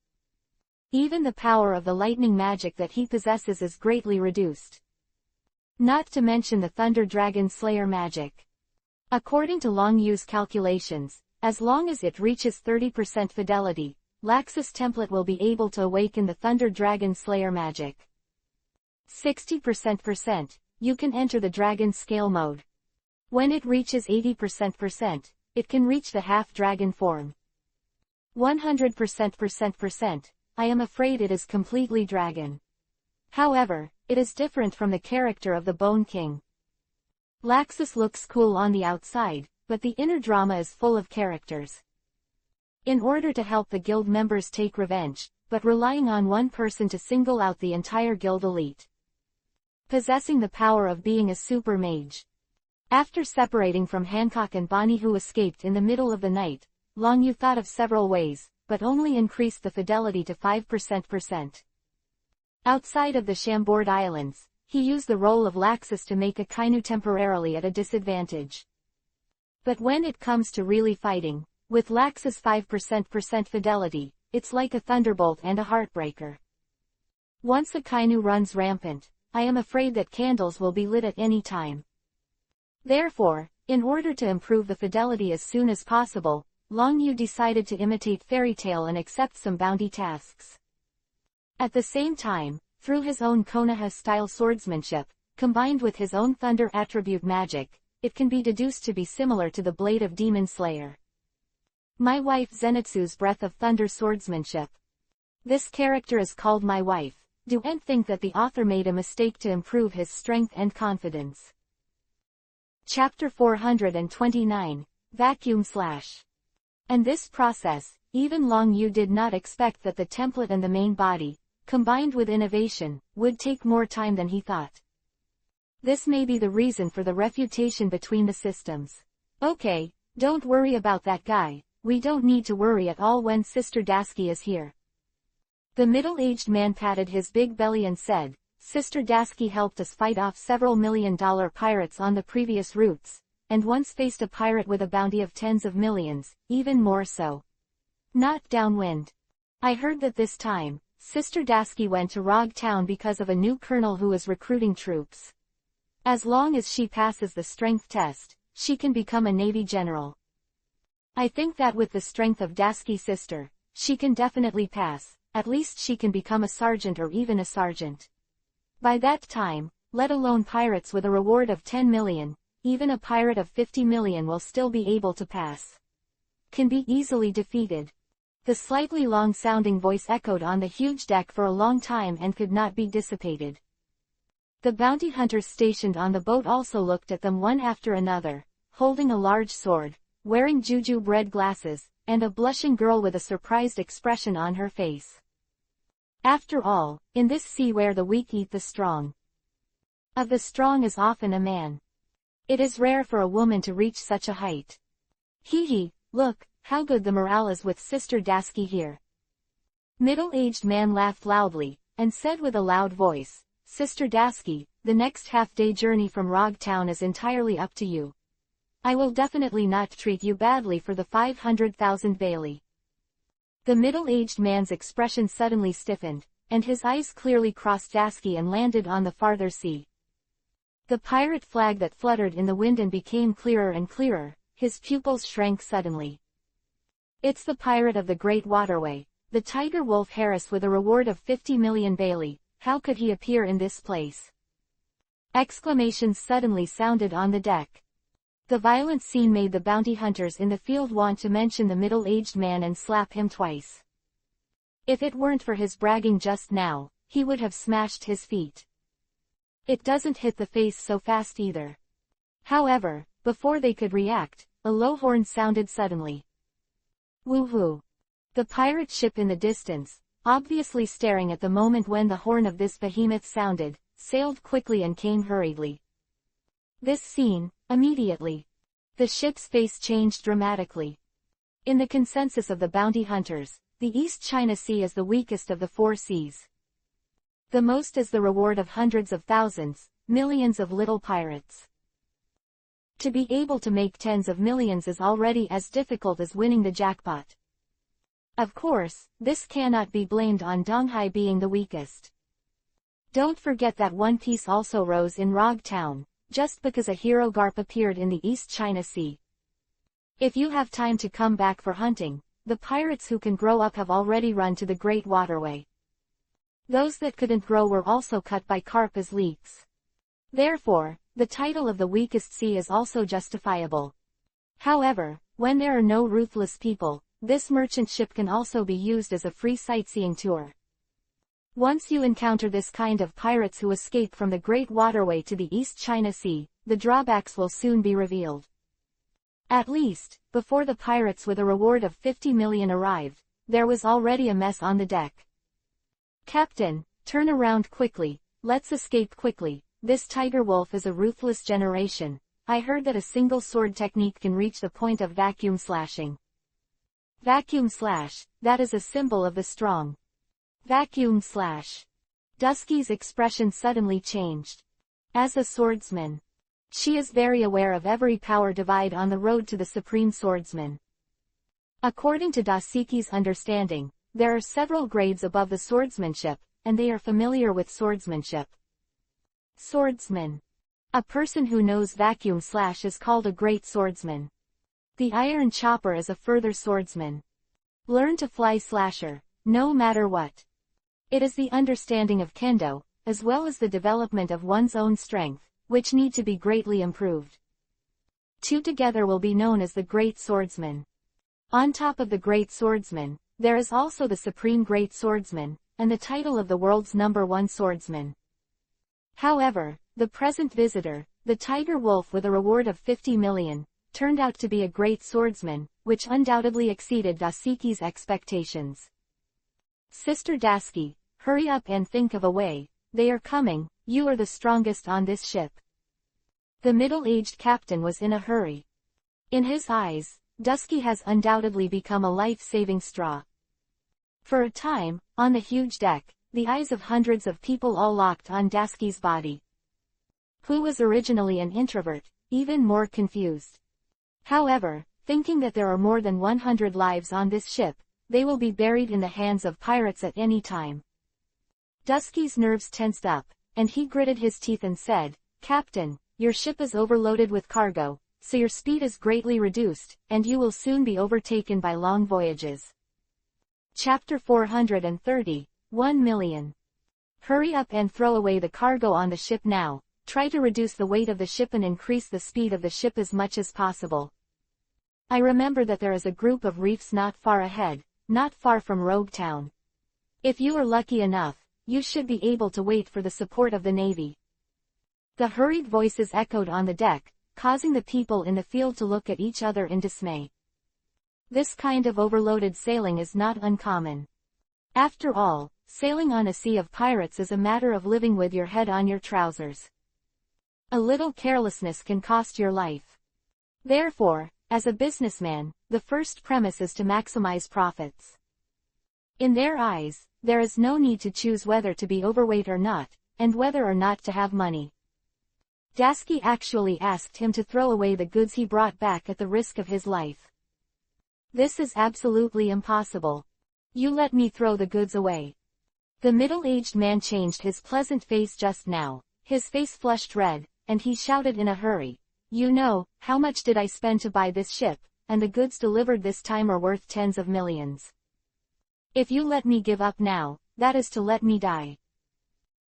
Even the power of the lightning magic that he possesses is greatly reduced. Not to mention the Thunder Dragon Slayer magic. According to Long Yu's calculations, as long as it reaches 30% fidelity, Laxus template will be able to awaken the Thunder Dragon Slayer magic. 60%, you can enter the Dragon Scale mode. When it reaches 80%, it can reach the half-dragon form. 100%, I am afraid it is completely dragon. However, it is different from the character of the Bone King. Laxus looks cool on the outside, but the inner drama is full of characters. In order to help the guild members take revenge, but relying on one person to single out the entire guild elite. Possessing the power of being a super mage. After separating from Hancock and Bonnie, who escaped in the middle of the night, Long Yu thought of several ways, but only increased the fidelity to 5%. Outside of the Chambord Islands, he used the role of Laxus to make Akainu temporarily at a disadvantage. But when it comes to really fighting, with Laxus 5% fidelity, it's like a thunderbolt and a heartbreaker. Once Akainu runs rampant, I am afraid that candles will be lit at any time. Therefore, in order to improve the fidelity as soon as possible, Long Yu decided to imitate Fairy Tail and accept some bounty tasks. At the same time, through his own Konoha-style swordsmanship, combined with his own thunder attribute magic, it can be deduced to be similar to the Blade of Demon Slayer. My Wife Zenitsu's Breath of Thunder swordsmanship. This character is called My Wife. Do not think that the author made a mistake to improve his strength and confidence. Chapter 429, Vacuum Slash. And this process, even Long Yu did not expect that the template and the main body, combined with innovation, would take more time than he thought. This may be the reason for the refutation between the systems. Okay, don't worry about that guy, we don't need to worry at all when Sister Dasky is here. The middle-aged man patted his big belly and said, Sister Dasky helped us fight off several $1 million pirates on the previous routes, and once faced a pirate with a bounty of tens of millions, even more so. Not downwind. I heard that this time, Sister Dasky went to Rog Town because of a new colonel who is recruiting troops. As long as she passes the strength test, she can become a Navy general. I think that with the strength of Dasky's sister, she can definitely pass, at least she can become a sergeant or even a sergeant. By that time, let alone pirates with a reward of 10 million, even a pirate of 50 million will still be able to pass. Can be easily defeated. The slightly long-sounding voice echoed on the huge deck for a long time and could not be dissipated. The bounty hunters stationed on the boat also looked at them one after another, holding a large sword, wearing jujube red glasses, and a blushing girl with a surprised expression on her face. After all, in this sea where the weak eat the strong, of the strong is often a man. It is rare for a woman to reach such a height. Hee hee, look, how good the morale is with Sister Dasky here. Middle-aged man laughed loudly, and said with a loud voice, Sister Dasky, the next half-day journey from Rog Town is entirely up to you. I will definitely not treat you badly for the 500,000 Bailey. The middle-aged man's expression suddenly stiffened, and his eyes clearly crossed Dasky and landed on the farther sea. The pirate flag that fluttered in the wind and became clearer and clearer, his pupils shrank suddenly. It's the pirate of the Great Waterway, the Tiger Wolf Harris with a reward of 50 million Bailey. How could he appear in this place? Exclamations suddenly sounded on the deck. The violent scene made the bounty hunters in the field want to mention the middle-aged man and slap him twice. If it weren't for his bragging just now, he would have smashed his feet. It doesn't hit the face so fast either. However, before they could react, a low horn sounded suddenly. Woohoo! The pirate ship in the distance, obviously staring at the moment when the horn of this behemoth sounded, sailed quickly and came hurriedly. This scene, immediately. The ship's face changed dramatically. In the consensus of the bounty hunters, the East China Sea is the weakest of the four seas. The most is the reward of hundreds of thousands, millions of little pirates. To be able to make tens of millions is already as difficult as winning the jackpot. Of course, this cannot be blamed on Donghai being the weakest. Don't forget that One Piece also rose in Rogue Town, just because a hero Garp appeared in the East China Sea. If you have time to come back for hunting, the pirates who can grow up have already run to the Great Waterway. Those that couldn't grow were also cut by Carp as leaks. Therefore, the title of the weakest sea is also justifiable. However, when there are no ruthless people, this merchant ship can also be used as a free sightseeing tour. Once you encounter this kind of pirates who escape from the Great Waterway to the East China Sea, the drawbacks will soon be revealed. At least, before the pirates with a reward of 50 million arrived, there was already a mess on the deck. "Captain, turn around quickly, let's escape quickly, this tiger wolf is a ruthless generation. I heard that a single sword technique can reach the point of vacuum slashing." Vacuum slash, that is a symbol of the strong. Vacuum slash. Dusky's expression suddenly changed. As a swordsman, she is very aware of every power divide on the road to the Supreme Swordsman. According to Dasiki's understanding, there are several grades above the swordsmanship, and they are familiar with swordsmanship. Swordsman. A person who knows vacuum slash is called a great swordsman. The iron chopper is a further swordsman. Learn to fly slasher, no matter what. It is the understanding of kendo, as well as the development of one's own strength, which need to be greatly improved. Two together will be known as the great swordsman. On top of the great swordsman, there is also the supreme great swordsman, and the title of the world's #1 swordsman. However, the present visitor, the tiger wolf with a reward of 50 million, turned out to be a great swordsman, which undoubtedly exceeded Dasiki's expectations. "Sister Dasky, hurry up and think of a way, they are coming, you are the strongest on this ship." The middle-aged captain was in a hurry. In his eyes, Dusky has undoubtedly become a life-saving straw. For a time, on the huge deck, the eyes of hundreds of people all locked on Dasky's body. Who was originally an introvert, even more confused. However, thinking that there are more than 100 lives on this ship, they will be buried in the hands of pirates at any time. Dusky's nerves tensed up, and he gritted his teeth and said, "Captain, your ship is overloaded with cargo, so your speed is greatly reduced, and you will soon be overtaken by long voyages." Chapter 430, 1 million. Hurry up and throw away the cargo on the ship now. Try to reduce the weight of the ship and increase the speed of the ship as much as possible. I remember that there is a group of reefs not far ahead, not far from Rogue Town. If you are lucky enough, you should be able to wait for the support of the Navy. The hurried voices echoed on the deck, causing the people in the field to look at each other in dismay. This kind of overloaded sailing is not uncommon. After all, sailing on a sea of pirates is a matter of living with your head on your trousers. A little carelessness can cost your life. Therefore, as a businessman, the first premise is to maximize profits. In their eyes, there is no need to choose whether to be overweight or not, and whether or not to have money. Dasky actually asked him to throw away the goods he brought back at the risk of his life. "This is absolutely impossible. You let me throw the goods away." The middle-aged man changed his pleasant face just now, his face flushed red, and he shouted in a hurry, "You know, how much did I spend to buy this ship, and the goods delivered this time are worth tens of millions. If you let me give up now, that is to let me die.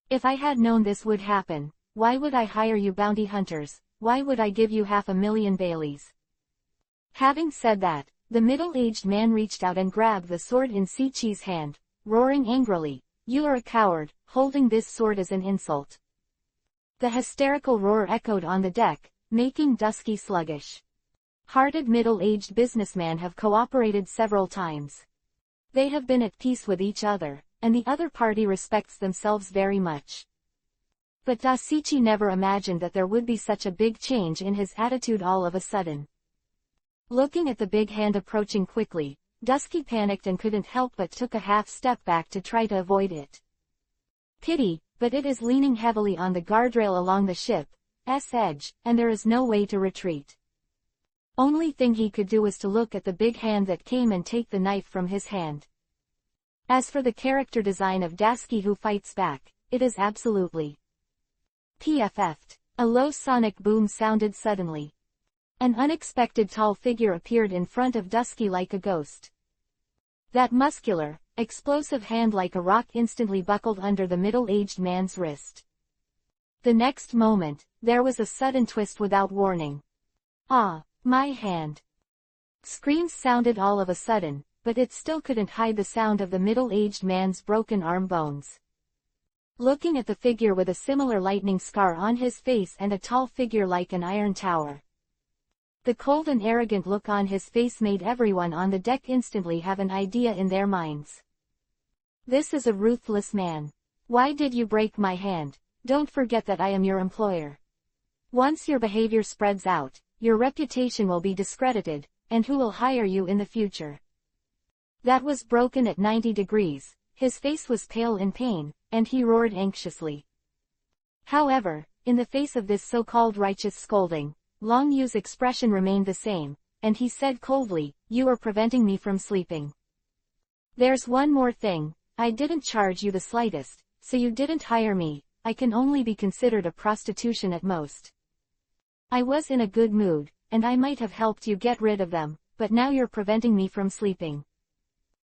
If I had known this would happen, why would I hire you bounty hunters, why would I give you 500,000 Baileys?" Having said that, the middle-aged man reached out and grabbed the sword in Sichi's hand, roaring angrily, "You are a coward, holding this sword is an insult." The hysterical roar echoed on the deck, making Dusky sluggish. Hearted middle-aged businessmen have cooperated several times. They have been at peace with each other, and the other party respects themselves very much. But Dasichi never imagined that there would be such a big change in his attitude all of a sudden. Looking at the big hand approaching quickly, Dusky panicked and couldn't help but took a half step back to try to avoid it. Pity, but it is leaning heavily on the guardrail along the ship, edge, and there is no way to retreat. Only thing he could do was to look at the big hand that came and take the knife from his hand. As for the character design of Dasky who fights back, it is absolutely PFF'd. A low sonic boom sounded suddenly. An unexpected tall figure appeared in front of Dusky like a ghost. That muscular, explosive hand like a rock instantly buckled under the middle-aged man's wrist. The next moment, there was a sudden twist without warning. "Ah, my hand!" Screams sounded all of a sudden, but it still couldn't hide the sound of the middle-aged man's broken arm bones. Looking at the figure with a similar lightning scar on his face and a tall figure like an iron tower. The cold and arrogant look on his face made everyone on the deck instantly have an idea in their minds. This is a ruthless man. Why did you break my hand? Don't forget that I am your employer. Once your behavior spreads out, your reputation will be discredited, and who will hire you in the future? That was broken at 90 degrees, his face was pale in pain, and he roared anxiously. However, in the face of this so-called righteous scolding, Long Yu's expression remained the same, and he said coldly, "You are preventing me from sleeping. There's one more thing, I didn't charge you the slightest, so you didn't hire me, I can only be considered a prostitution at most. I was in a good mood, and I might have helped you get rid of them, but now you're preventing me from sleeping."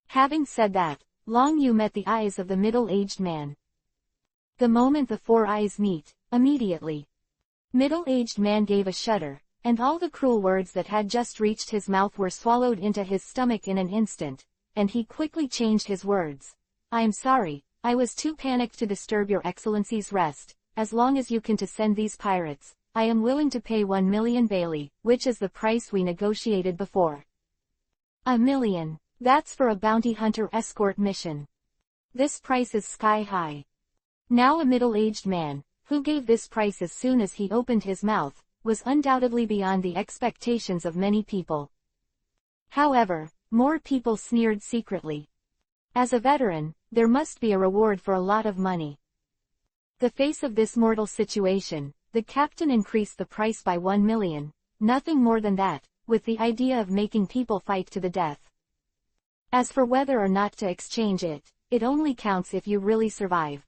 Having said that, Long Yu met the eyes of the middle-aged man. The moment the four eyes meet, immediately, middle-aged man gave a shudder, and all the cruel words that had just reached his mouth were swallowed into his stomach in an instant, and he quickly changed his words. "I'm sorry, I was too panicked to disturb your excellency's rest. As long as you can to send these pirates, I am willing to pay 1 million Bailey, which is the price we negotiated before." "1 million. That's for a bounty hunter escort mission. This price is sky high." Now a middle-aged man, who gave this price as soon as he opened his mouth, was undoubtedly beyond the expectations of many people. However, more people sneered secretly. As a veteran, there must be a reward for a lot of money. The face of this mortal situation, the captain increased the price by 1 million, nothing more than that, with the idea of making people fight to the death. As for whether or not to exchange it, it only counts if you really survive.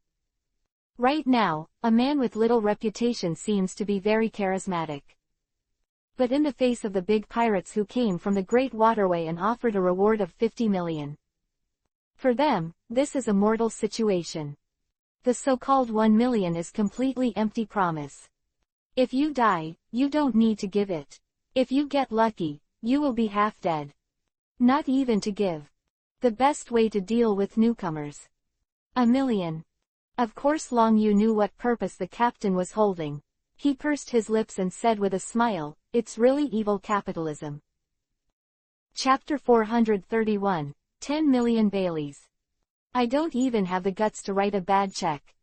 Right now, a man with little reputation seems to be very charismatic. But in the face of the big pirates who came from the Great Waterway and offered a reward of 50 million. For them, this is a mortal situation. The so-called 1 million is completely empty promise. If you die, you don't need to give it. If you get lucky, you will be half dead. Not even to give. The best way to deal with newcomers. 1 million. Of course Long Yu knew what purpose the captain was holding. He pursed his lips and said with a smile, "It's really evil capitalism." Chapter 431, 10 million Baileys. I don't even have the guts to write a bad check.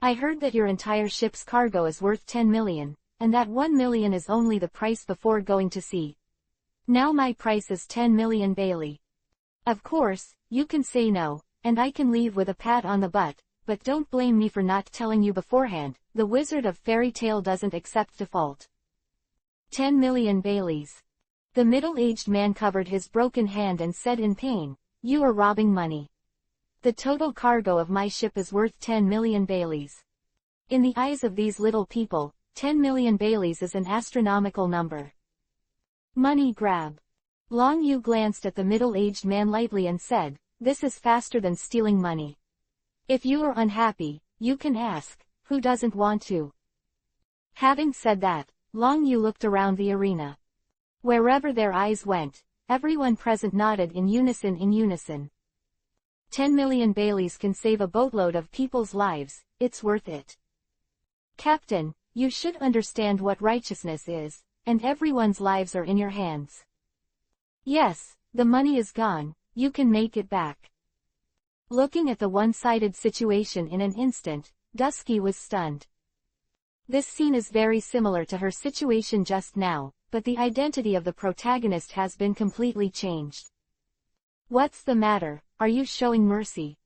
I heard that your entire ship's cargo is worth 10 million, and that 1 million is only the price before going to sea. Now my price is 10 million Bailey. Of course, you can say no, and I can leave with a pat on the butt, but don't blame me for not telling you beforehand, the Wizard of Fairy Tale doesn't accept default. 10 million Baileys. The middle-aged man covered his broken hand and said in pain, "You are robbing money. The total cargo of my ship is worth 10 million Baileys." In the eyes of these little people, 10 million Baileys is an astronomical number. Money grab. Long Yu glanced at the middle-aged man lightly and said, "This is faster than stealing money. If you are unhappy, you can ask, who doesn't want to?" Having said that, Long Yu looked around the arena. Wherever their eyes went, everyone present nodded in unison. 10 million Baileys can save a boatload of people's lives, it's worth it. Captain, you should understand what righteousness is, and everyone's lives are in your hands. Yes, the money is gone, you can make it back. Looking at the one-sided situation in an instant, Dusky was stunned. This scene is very similar to her situation just now, but the identity of the protagonist has been completely changed. What's the matter, are you showing mercy?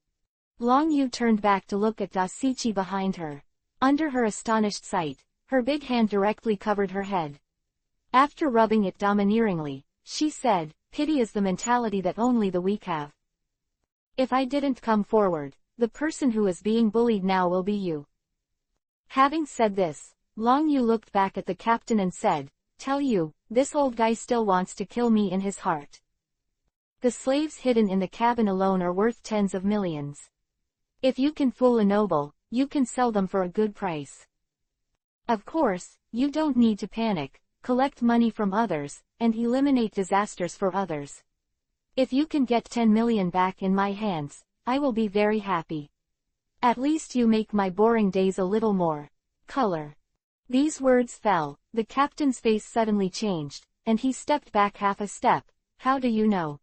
Long Yu turned back to look at Dasichi behind her. Under her astonished sight, her big hand directly covered her head. After rubbing it domineeringly, she said, "Pity is the mentality that only the weak have. If I didn't come forward, the person who is being bullied now will be you." Having said this, Long Yu looked back at the captain and said, "Tell you, this old guy still wants to kill me in his heart. The slaves hidden in the cabin alone are worth tens of millions. If you can fool a noble, you can sell them for a good price. Of course, you don't need to panic, collect money from others, and eliminate disasters for others. If you can get 10 million back in my hands, I will be very happy. At least you make my boring days a little more color." These words fell, the captain's face suddenly changed, and he stepped back half a step. "How do you know?"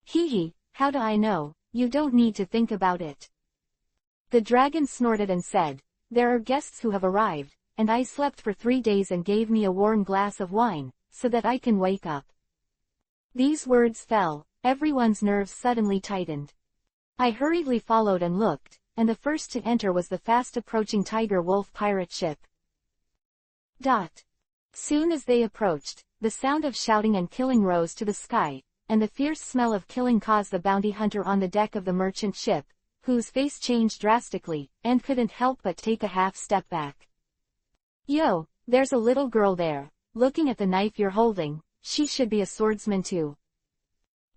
"Hee, how do I know? You don't need to think about it." The dragon snorted and said, "There are guests who have arrived, and I slept for 3 days and gave me a warm glass of wine, so that I can wake up." These words fell, everyone's nerves suddenly tightened. I hurriedly followed and looked, and the first to enter was the fast-approaching Tiger Wolf pirate ship. Soon as they approached, the sound of shouting and killing rose to the sky, and the fierce smell of killing caused the bounty hunter on the deck of the merchant ship, whose face changed drastically, and couldn't help but take a half step back. "Yo, there's a little girl there, looking at the knife you're holding, she should be a swordsman too."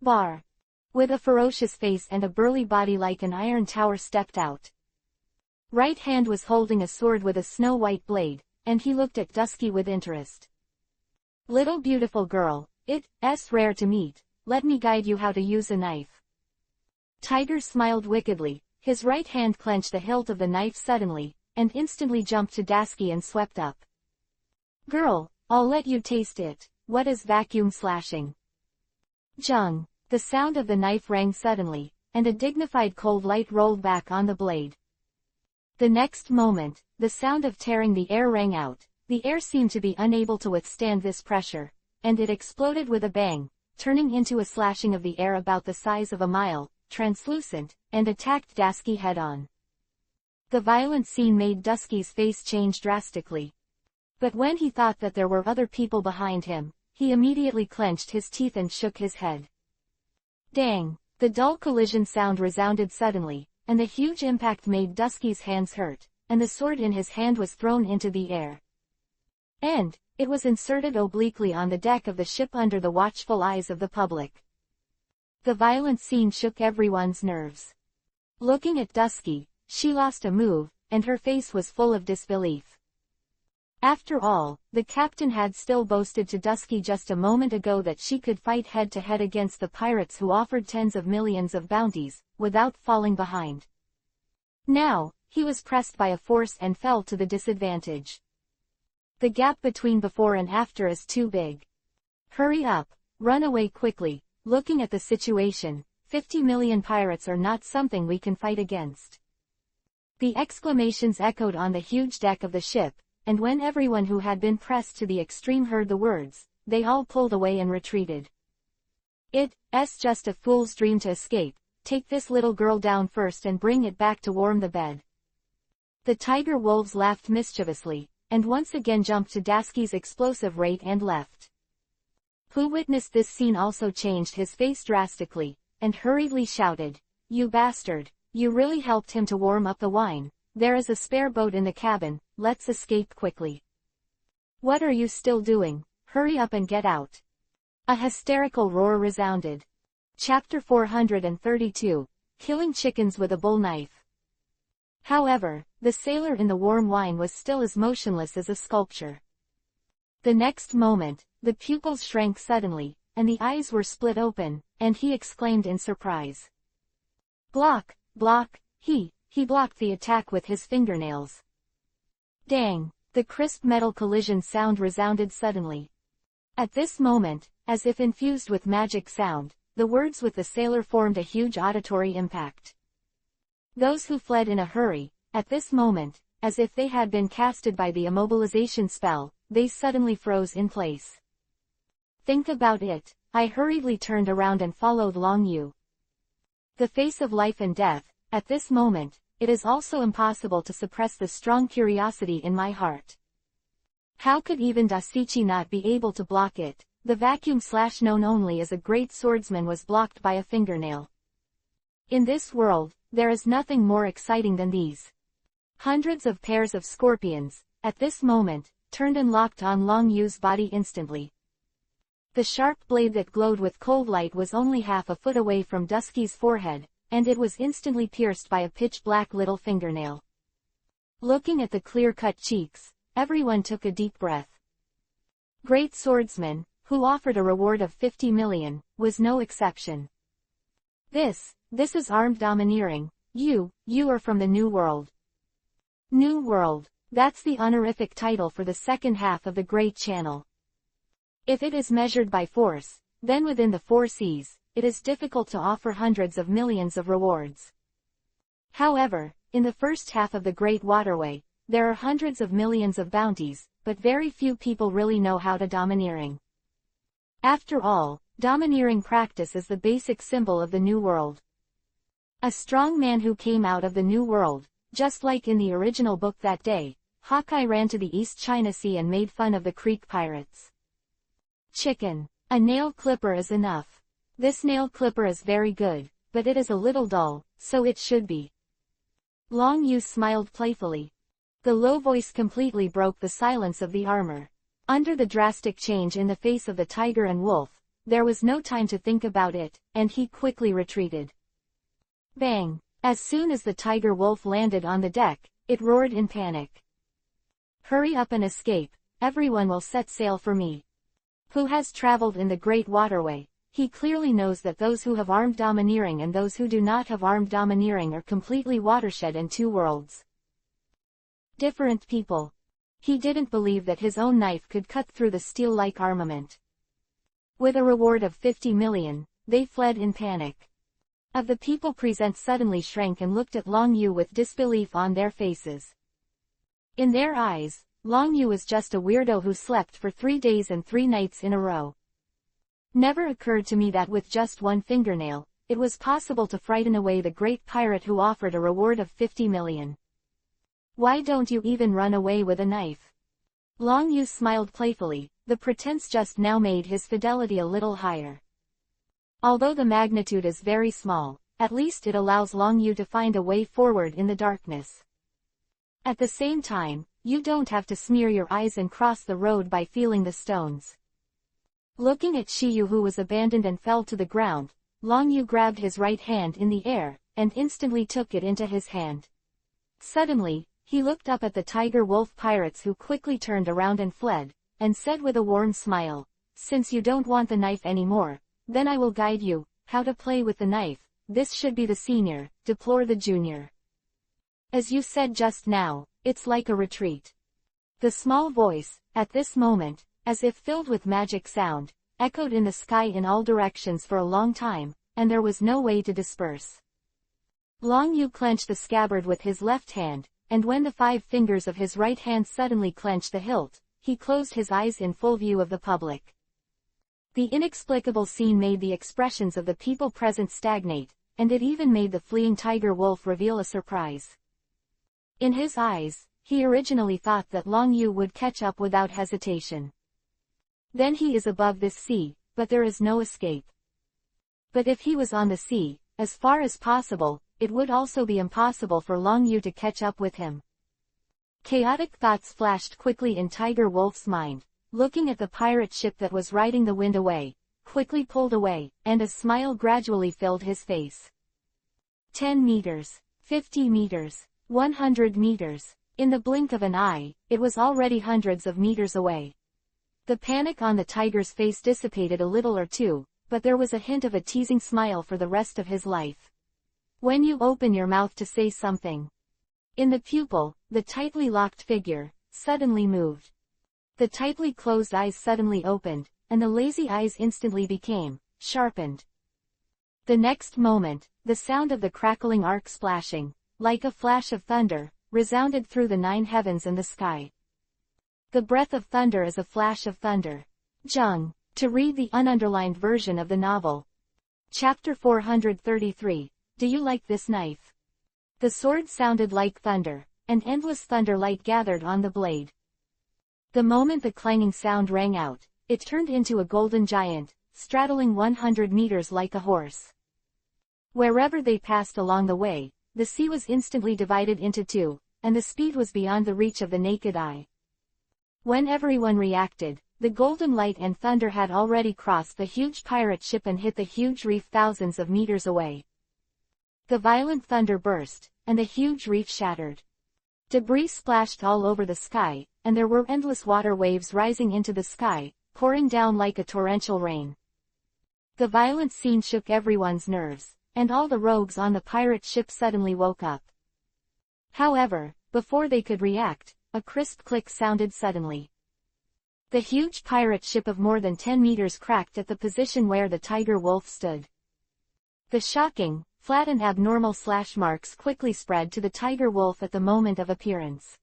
Bar. With a ferocious face and a burly body like an iron tower stepped out. Right hand was holding a sword with a snow-white blade, and he looked at Dusky with interest. "Little beautiful girl, it's rare to meet, let me guide you how to use a knife." Tiger smiled wickedly, his right hand clenched the hilt of the knife suddenly, and instantly jumped to Dasky and swept up. "Girl, I'll let you taste it. What is vacuum slashing?" Jung. The sound of the knife rang suddenly, and a dignified cold light rolled back on the blade. The next moment, the sound of tearing the air rang out. The air seemed to be unable to withstand this pressure, and it exploded with a bang, turning into a slashing of the air about the size of a mile, translucent, and attacked Dasky head-on. The violent scene made Dusky's face change drastically. But when he thought that there were other people behind him, he immediately clenched his teeth and shook his head. Dang! The dull collision sound resounded suddenly, and the huge impact made Dusky's hands hurt, and the sword in his hand was thrown into the air. And it was inserted obliquely on the deck of the ship under the watchful eyes of the public. The violent scene shook everyone's nerves. Looking at Dusky, she lost a move, and her face was full of disbelief. After all, the captain had still boasted to Dusky just a moment ago that she could fight head-to-head against the pirates who offered tens of millions of bounties, without falling behind. Now, he was pressed by a force and fell to the disadvantage. The gap between before and after is too big. Hurry up, run away quickly. Looking at the situation, 50 million pirates are not something we can fight against. The exclamations echoed on the huge deck of the ship, and when everyone who had been pressed to the extreme heard the words, they all pulled away and retreated. It's just a fool's dream to escape. Take this little girl down first and bring it back to warm the bed. The tiger wolves laughed mischievously, and once again jumped to Dasky's explosive rate and left. Who witnessed this scene also changed his face drastically, and hurriedly shouted, "You bastard, you really helped him to warm up the wine. There is a spare boat in the cabin, let's escape quickly." "What are you still doing? Hurry up and get out." A hysterical roar resounded. Chapter 432, Killing Chickens with a Bull Knife. However, the sailor in the warm wine was still as motionless as a sculpture. The next moment, the pupils shrank suddenly, and the eyes were split open, and he exclaimed in surprise. Block! He blocked the attack with his fingernails. Dang! The crisp metal collision sound resounded suddenly. At this moment, as if infused with magic sound, the words with the sailor formed a huge auditory impact. Those who fled in a hurry, at this moment, as if they had been casted by the immobilization spell, they suddenly froze in place. Think about it. I hurriedly turned around and followed Long Yu. The face of life and death, at this moment, it is also impossible to suppress the strong curiosity in my heart. How could even Dasichi not be able to block it? The vacuum slash known only as a great swordsman was blocked by a fingernail. In this world, there is nothing more exciting than these. Hundreds of pairs of scorpions, at this moment, turned and locked on Long Yu's body instantly. The sharp blade that glowed with cold light was only half a foot away from Dusky's forehead, and it was instantly pierced by a pitch-black little fingernail. Looking at the clear-cut cheeks, everyone took a deep breath. Great Swordsman, who offered a reward of 50 million, was no exception. This is armed domineering. You are from the New World. New World, that's the honorific title for the second half of the Great Channel. If it is measured by force, then within the 4 seas, it is difficult to offer hundreds of millions of rewards. However, in the first half of the Great Waterway, there are hundreds of millions of bounties, but very few people really know how to domineering. After all, domineering practice is the basic symbol of the New World. A strong man who came out of the New World, just like in the original book that day, Hawkeye ran to the East China Sea and made fun of the Creek pirates. Chicken. A nail clipper is enough. This nail clipper is very good, but it is a little dull, so it should be. Long Yu smiled playfully. The low voice completely broke the silence of the armor. Under the drastic change in the face of the tiger and wolf, there was no time to think about it, and he quickly retreated. Bang! As soon as the tiger wolf landed on the deck, it roared in panic. Hurry up and escape, everyone will set sail for me. Who has traveled in the Great Waterway, he clearly knows that those who have armed domineering and those who do not have armed domineering are completely watershed and 2 worlds. Different people. He didn't believe that his own knife could cut through the steel-like armament. With a reward of 50 million, they fled in panic. Of the people present suddenly shrank and looked at Long Yu with disbelief on their faces. In their eyes, Long Yu was just a weirdo who slept for 3 days and 3 nights in a row. Never occurred to me that with just 1 fingernail, it was possible to frighten away the great pirate who offered a reward of 50 million. Why don't you even run away with a knife? Long Yu smiled playfully, the pretense just now made his fidelity a little higher. Although the magnitude is very small, at least it allows Long Yu to find a way forward in the darkness. At the same time, you don't have to smear your eyes and cross the road by feeling the stones. Looking at Shiyu who was abandoned and fell to the ground, Long Yu grabbed his right hand in the air, and instantly took it into his hand. Suddenly, he looked up at the tiger wolf pirates who quickly turned around and fled, and said with a warm smile, "Since you don't want the knife anymore, then I will guide you, how to play with the knife. This should be the senior, deplore the junior. As you said just now, it's like a retreat." The small voice, at this moment, as if filled with magic sound, echoed in the sky in all directions for a long time, and there was no way to disperse. Long Yu clenched the scabbard with his left hand, and when the 5 fingers of his right hand suddenly clenched the hilt, he closed his eyes in full view of the public. The inexplicable scene made the expressions of the people present stagnate, and it even made the fleeing tiger wolf reveal a surprise. In his eyes, he originally thought that Long Yu would catch up without hesitation. Then he is above this sea, but there is no escape. But if he was on the sea, as far as possible, it would also be impossible for Long Yu to catch up with him. Chaotic thoughts flashed quickly in Tiger Wolf's mind, looking at the pirate ship that was riding the wind away, quickly pulled away, and a smile gradually filled his face. 10 meters, 50 meters, 100 meters. In the blink of an eye, it was already hundreds of meters away. The panic on the tiger's face dissipated a little or two, but there was a hint of a teasing smile for the rest of his life. When you open your mouth to say something. In the pupil, the tightly locked figure suddenly moved. The tightly closed eyes suddenly opened, and the lazy eyes instantly became sharpened. The next moment, the sound of the crackling arc splashing, like a flash of thunder, resounded through the 9 heavens and the sky. The breath of thunder is a flash of thunder. Jung. To read the ununderlined version of the novel. Chapter 433. Do you like this knife? The sword sounded like thunder, and endless thunder light gathered on the blade. The moment the clanging sound rang out, it turned into a golden giant, straddling 100 meters like a horse. Wherever they passed along the way, the sea was instantly divided into two, and the speed was beyond the reach of the naked eye. When everyone reacted, the golden light and thunder had already crossed the huge pirate ship and hit the huge reef thousands of meters away. The violent thunder burst, and the huge reef shattered. Debris splashed all over the sky, and there were endless water waves rising into the sky, pouring down like a torrential rain. The violent scene shook everyone's nerves, and all the rogues on the pirate ship suddenly woke up. However, before they could react, a crisp click sounded suddenly. The huge pirate ship of more than 10 meters cracked at the position where the tiger wolf stood. The shocking, flat and abnormal slash marks quickly spread to the tiger wolf at the moment of appearance.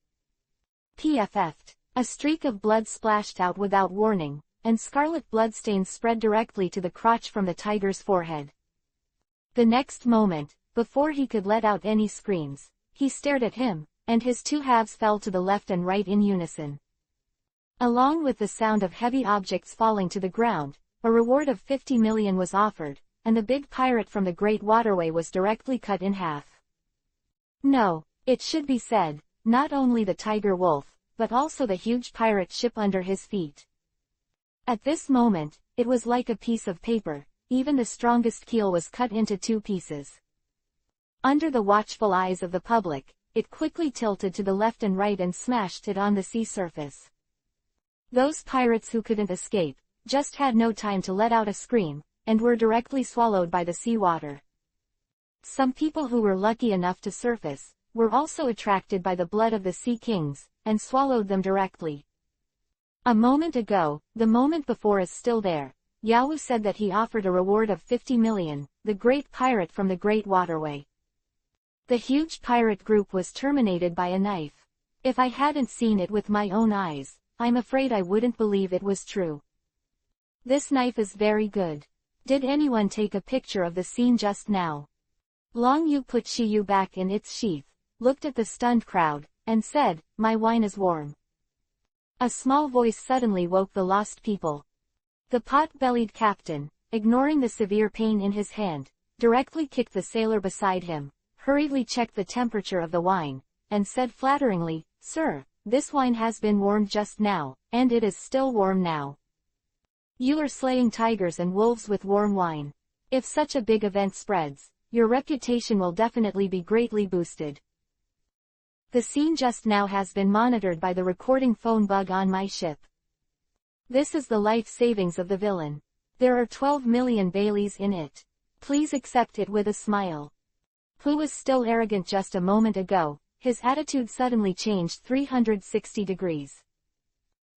PFF'd. A streak of blood splashed out without warning, and scarlet bloodstains spread directly to the crotch from the tiger's forehead. The next moment, before he could let out any screams, he stared at him, and his two halves fell to the left and right in unison. Along with the sound of heavy objects falling to the ground, a reward of 50 million was offered, and the big pirate from the Great Waterway was directly cut in half. No, it should be said, not only the tiger wolf, but also the huge pirate ship under his feet. At this moment, it was like a piece of paper, even the strongest keel was cut into two pieces. Under the watchful eyes of the public, it quickly tilted to the left and right and smashed it on the sea surface. Those pirates who couldn't escape, just had no time to let out a scream, and were directly swallowed by the seawater. Some people who were lucky enough to surface, were also attracted by the blood of the sea kings, and swallowed them directly. A moment ago, the moment before is still there, Yao said that he offered a reward of 50 million, the great pirate from the Great Waterway. The huge pirate group was terminated by a knife. If I hadn't seen it with my own eyes, I'm afraid I wouldn't believe it was true. This knife is very good. Did anyone take a picture of the scene just now? Long Yu put Shiyu back in its sheath, looked at the stunned crowd, and said, "My wine is warm." A small voice suddenly woke the lost people. The pot-bellied captain, ignoring the severe pain in his hand, directly kicked the sailor beside him, hurriedly checked the temperature of the wine, and said flatteringly, "Sir, this wine has been warmed just now, and it is still warm now. You are slaying tigers and wolves with warm wine. If such a big event spreads, your reputation will definitely be greatly boosted. The scene just now has been monitored by the recording phone bug on my ship. This is the life savings of the villain. There are 12 million Baileys in it. Please accept it with a smile." Who was still arrogant just a moment ago, his attitude suddenly changed 360 degrees.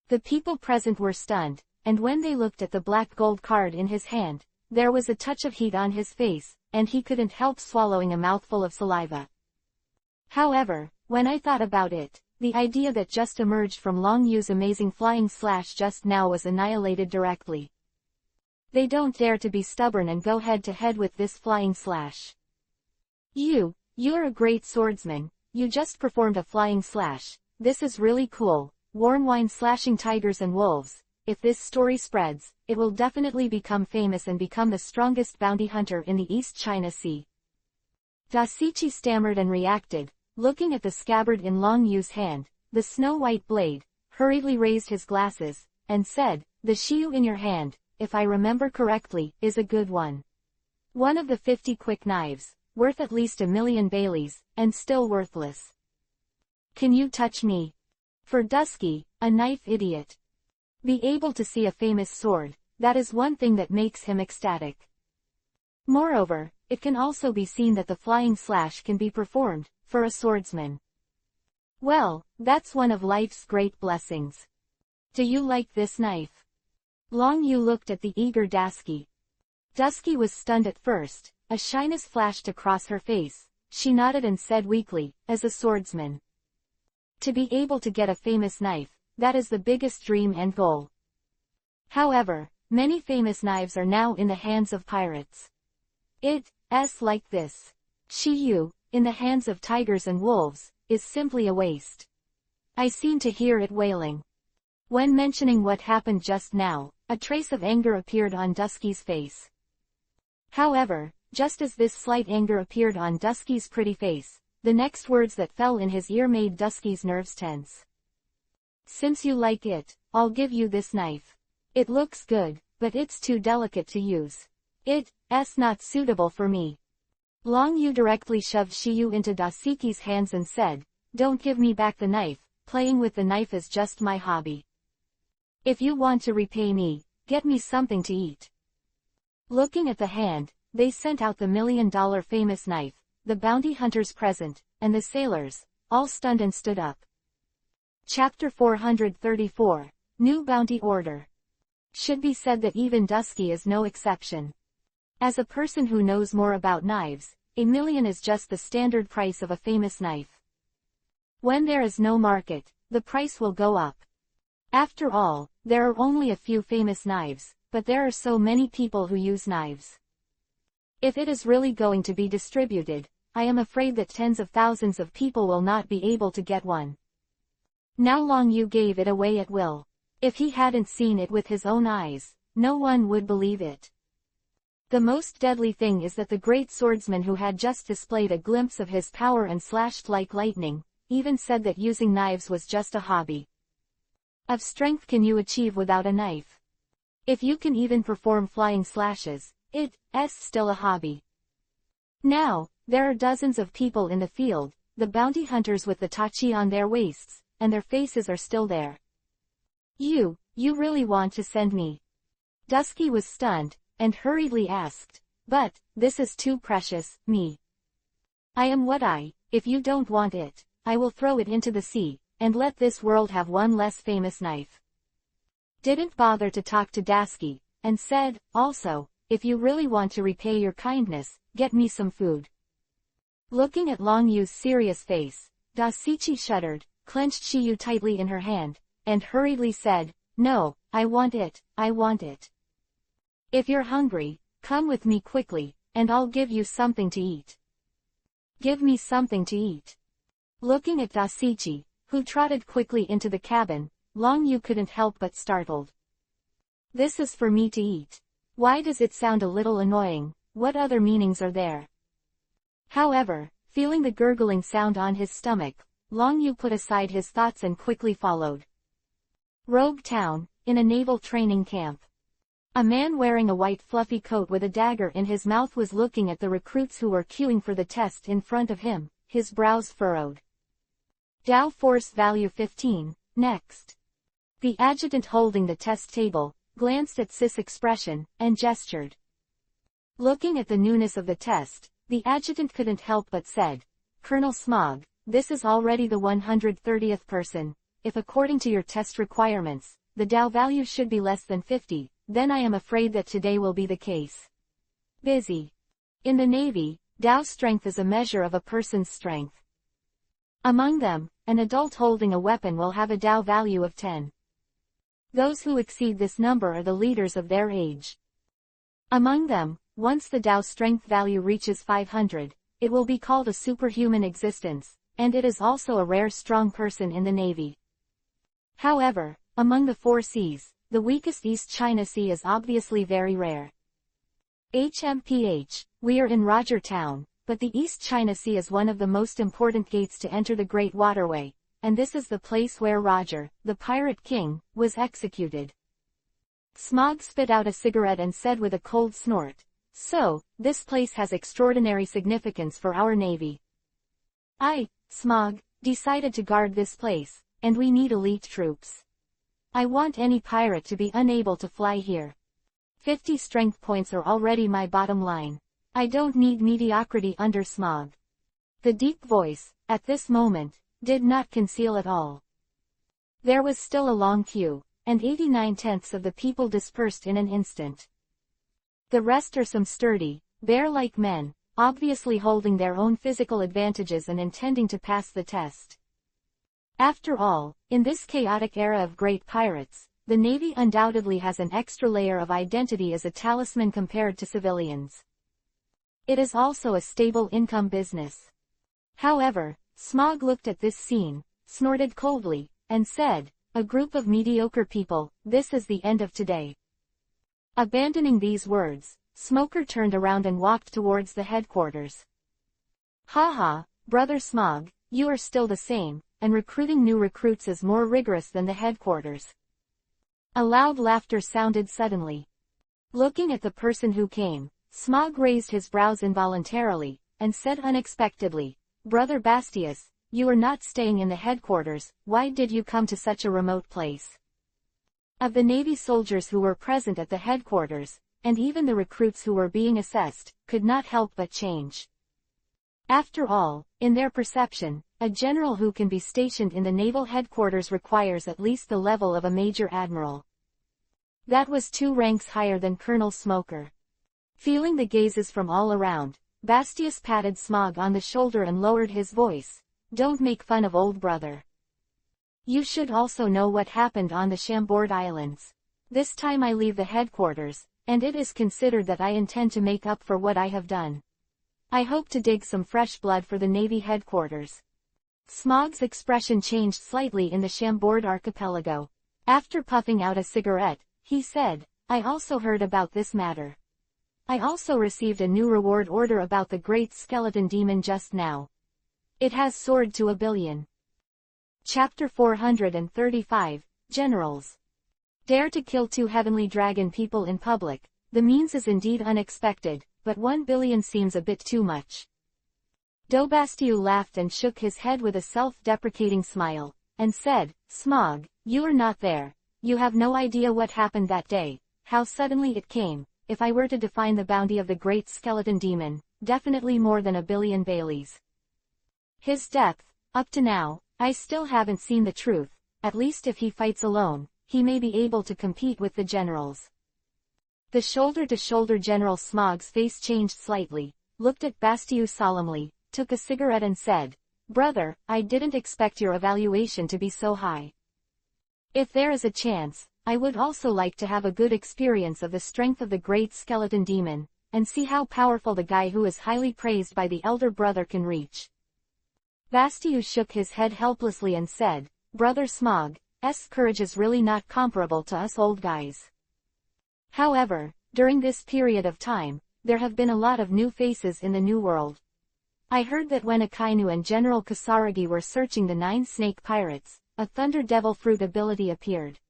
The people present were stunned, and when they looked at the black gold card in his hand, there was a touch of heat on his face, and he couldn't help swallowing a mouthful of saliva. However, when I thought about it, the idea that just emerged from Long Yu's amazing flying slash just now was annihilated directly. They don't dare to be stubborn and go head to head with this flying slash. You're a great swordsman, you just performed a flying slash, this is really cool, warm wine slashing tigers and wolves. If this story spreads, it will definitely become famous and become the strongest bounty hunter in the East China Sea. Dasichi stammered and reacted, looking at the scabbard in Long Yu's hand, the snow-white blade, hurriedly raised his glasses, and said, "The Shiyu in your hand, if I remember correctly, is a good one. One of the 50 quick knives, worth at least 1 million Baileys, and still worthless. Can you touch me?" For Dusky, a knife idiot, be able to see a famous sword, that is one thing that makes him ecstatic. Moreover, it can also be seen that the flying slash can be performed, for a swordsman. Well, that's one of life's great blessings. Do you like this knife? Long Yu looked at the eager Dusky. Dusky was stunned at first, a shyness flashed across her face, she nodded and said weakly, "As a swordsman. To be able to get a famous knife, that is the biggest dream and goal. However, many famous knives are now in the hands of pirates. It's like this. Shiyu, in the hands of tigers and wolves, is simply a waste. I seem to hear it wailing." When mentioning what happened just now, a trace of anger appeared on Dusky's face. However, just as this slight anger appeared on Dusky's pretty face, the next words that fell in his ear made Dusky's nerves tense. "Since you like it, I'll give you this knife. It looks good, but it's too delicate to use. It's not suitable for me." Long Yu directly shoved Shiyu into Dasiki's hands and said, "Don't give me back the knife, playing with the knife is just my hobby. If you want to repay me, get me something to eat." Looking at the hand, they sent out the $1 million famous knife, the bounty hunter's present, and the sailors, all stunned and stood up. Chapter 434, New Bounty Order. Should be said that even Dusky is no exception. As a person who knows more about knives, $1 million is just the standard price of a famous knife. When there is no market, the price will go up. After all, there are only a few famous knives, but there are so many people who use knives. If it is really going to be distributed, I am afraid that tens of thousands of people will not be able to get one. Now Long Yu gave it away at will. If he hadn't seen it with his own eyes, no one would believe it. The most deadly thing is that the great swordsman who had just displayed a glimpse of his power and slashed like lightning, even said that using knives was just a hobby. Of strength can you achieve without a knife? If you can even perform flying slashes, it's still a hobby. Now, there are dozens of people in the field, the bounty hunters with the tachi on their waists, and their faces are still there. You really want to send me?" Dusky was stunned, and hurriedly asked, "But, this is too precious, me. I am if you don't want it, I will throw it into the sea, and let this world have one less famous knife." Didn't bother to talk to Dusky, and said, "Also, if you really want to repay your kindness, get me some food." Looking at Long Yu's serious face, Dasichi shuddered, clenched Shiyu tightly in her hand, and hurriedly said, "No, I want it. If you're hungry, come with me quickly, and I'll give you something to eat." "Give me something to eat." Looking at Dasichi, who trotted quickly into the cabin, Long Yu couldn't help but startled. "This is for me to eat. Why does it sound a little annoying? What other meanings are there?" However, feeling the gurgling sound on his stomach, Long Yu put aside his thoughts and quickly followed. Rogue Town, in a naval training camp. A man wearing a white fluffy coat with a dagger in his mouth was looking at the recruits who were queuing for the test in front of him, his brows furrowed. Dow Force Value 15, next. The adjutant holding the test table, glanced at Sis' expression, and gestured. Looking at the newness of the test, the adjutant couldn't help but said, "Colonel Smog, this is already the 130th person. If according to your test requirements, the Dow value should be less than 50, then I am afraid that today will be the case." Busy. In the Navy, Dow strength is a measure of a person's strength. Among them, an adult holding a weapon will have a Dow value of 10. Those who exceed this number are the leaders of their age. Among them, once the Dow strength value reaches 500, it will be called a superhuman existence, and it is also a rare strong person in the Navy. However, among the 4 seas, the weakest East China Sea is obviously very rare. HMPH, we are in Roger Town, but the East China Sea is one of the most important gates to enter the Great Waterway, and this is the place where Roger, the Pirate King, was executed. Smog spit out a cigarette and said with a cold snort, "So, this place has extraordinary significance for our Navy. Smog, decided to guard this place, and we need elite troops. I want any pirate to be unable to fly here. 50 strength points are already my bottom line. I don't need mediocrity under Smog." The deep voice, at this moment, did not conceal at all. There was still a long queue, and 89/10 of the people dispersed in an instant. The rest are some sturdy, bear-like men, obviously holding their own physical advantages and intending to pass the test. After all, in this chaotic era of great pirates, the Navy undoubtedly has an extra layer of identity as a talisman compared to civilians. It is also a stable income business. However, Smog looked at this scene, snorted coldly, and said, a group of mediocre people, this is the end of today." Abandoning these words, Smoker turned around and walked towards the headquarters. "Haha, Brother Smog, you are still the same, and recruiting new recruits is more rigorous than the headquarters." A loud laughter sounded suddenly. Looking at the person who came, Smog raised his brows involuntarily, and said unexpectedly, "Brother Bastius, you are not staying in the headquarters, why did you come to such a remote place?" Of the Navy soldiers who were present at the headquarters, and even the recruits who were being assessed, could not help but change. After all, in their perception, a general who can be stationed in the naval headquarters requires at least the level of a major admiral. That was 2 ranks higher than Colonel Smoker. Feeling the gazes from all around, Bastius patted Smog on the shoulder and lowered his voice. "Don't make fun of old brother. You should also know what happened on the Chambord Islands. This time I leave the headquarters, and it is considered that I intend to make up for what I have done. I hope to dig some fresh blood for the Navy headquarters." Smog's expression changed slightly in the Chambord archipelago. After puffing out a cigarette, he said, "I also heard about this matter. I also received a new reward order about the Great Skeleton Demon just now. It has soared to 1 billion. Chapter 435, Generals. Dare to kill 2 heavenly dragon people in public. The means is indeed unexpected, but 1 billion seems a bit too much." Dobastiu laughed and shook his head with a self-deprecating smile, and said, "Smog, you are not there. You have no idea what happened that day, how suddenly it came. If I were to define the bounty of the Great Skeleton Demon, definitely more than 1 billion Baileys. His depth, up to now, I still haven't seen the truth. At least if he fights alone, he may be able to compete with the generals." The shoulder-to-shoulder General Smog's face changed slightly, looked at Bastiu solemnly, took a cigarette and said, "Brother, I didn't expect your evaluation to be so high. If there is a chance, I would also like to have a good experience of the strength of the Great Skeleton Demon, and see how powerful the guy who is highly praised by the elder brother can reach." Bastiu shook his head helplessly and said, "Brother Smog's courage is really not comparable to us old guys. However, during this period of time, there have been a lot of new faces in the New World. I heard that when Akainu and General Kasaragi were searching the 9 snake pirates, a Thunder Devil Fruit ability appeared.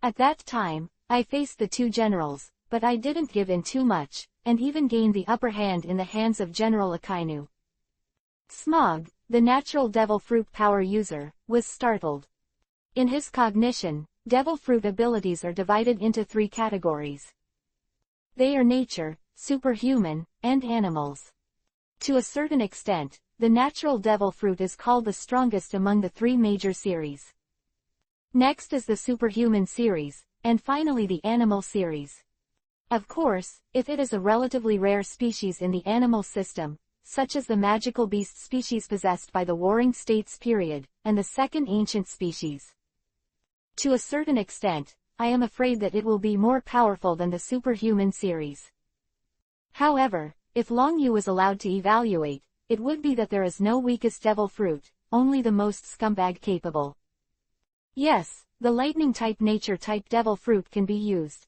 At that time, I faced the 2 generals, but I didn't give in too much, and even gained the upper hand in the hands of General Akainu." Smog, the natural Devil Fruit power user, was startled. In his cognition, Devil Fruit abilities are divided into 3 categories. They are nature, superhuman, and animals. To a certain extent, the natural Devil Fruit is called the strongest among the 3 major series. Next is the superhuman series, and finally the animal series. Of course, if it is a relatively rare species in the animal system, such as the magical beast species possessed by the Warring States period, and the second ancient species. To a certain extent, I am afraid that it will be more powerful than the superhuman series. However, if Long Yu was allowed to evaluate, it would be that there is no weakest devil fruit, only the most scumbag capable. Yes, the lightning-type nature-type devil fruit can be used.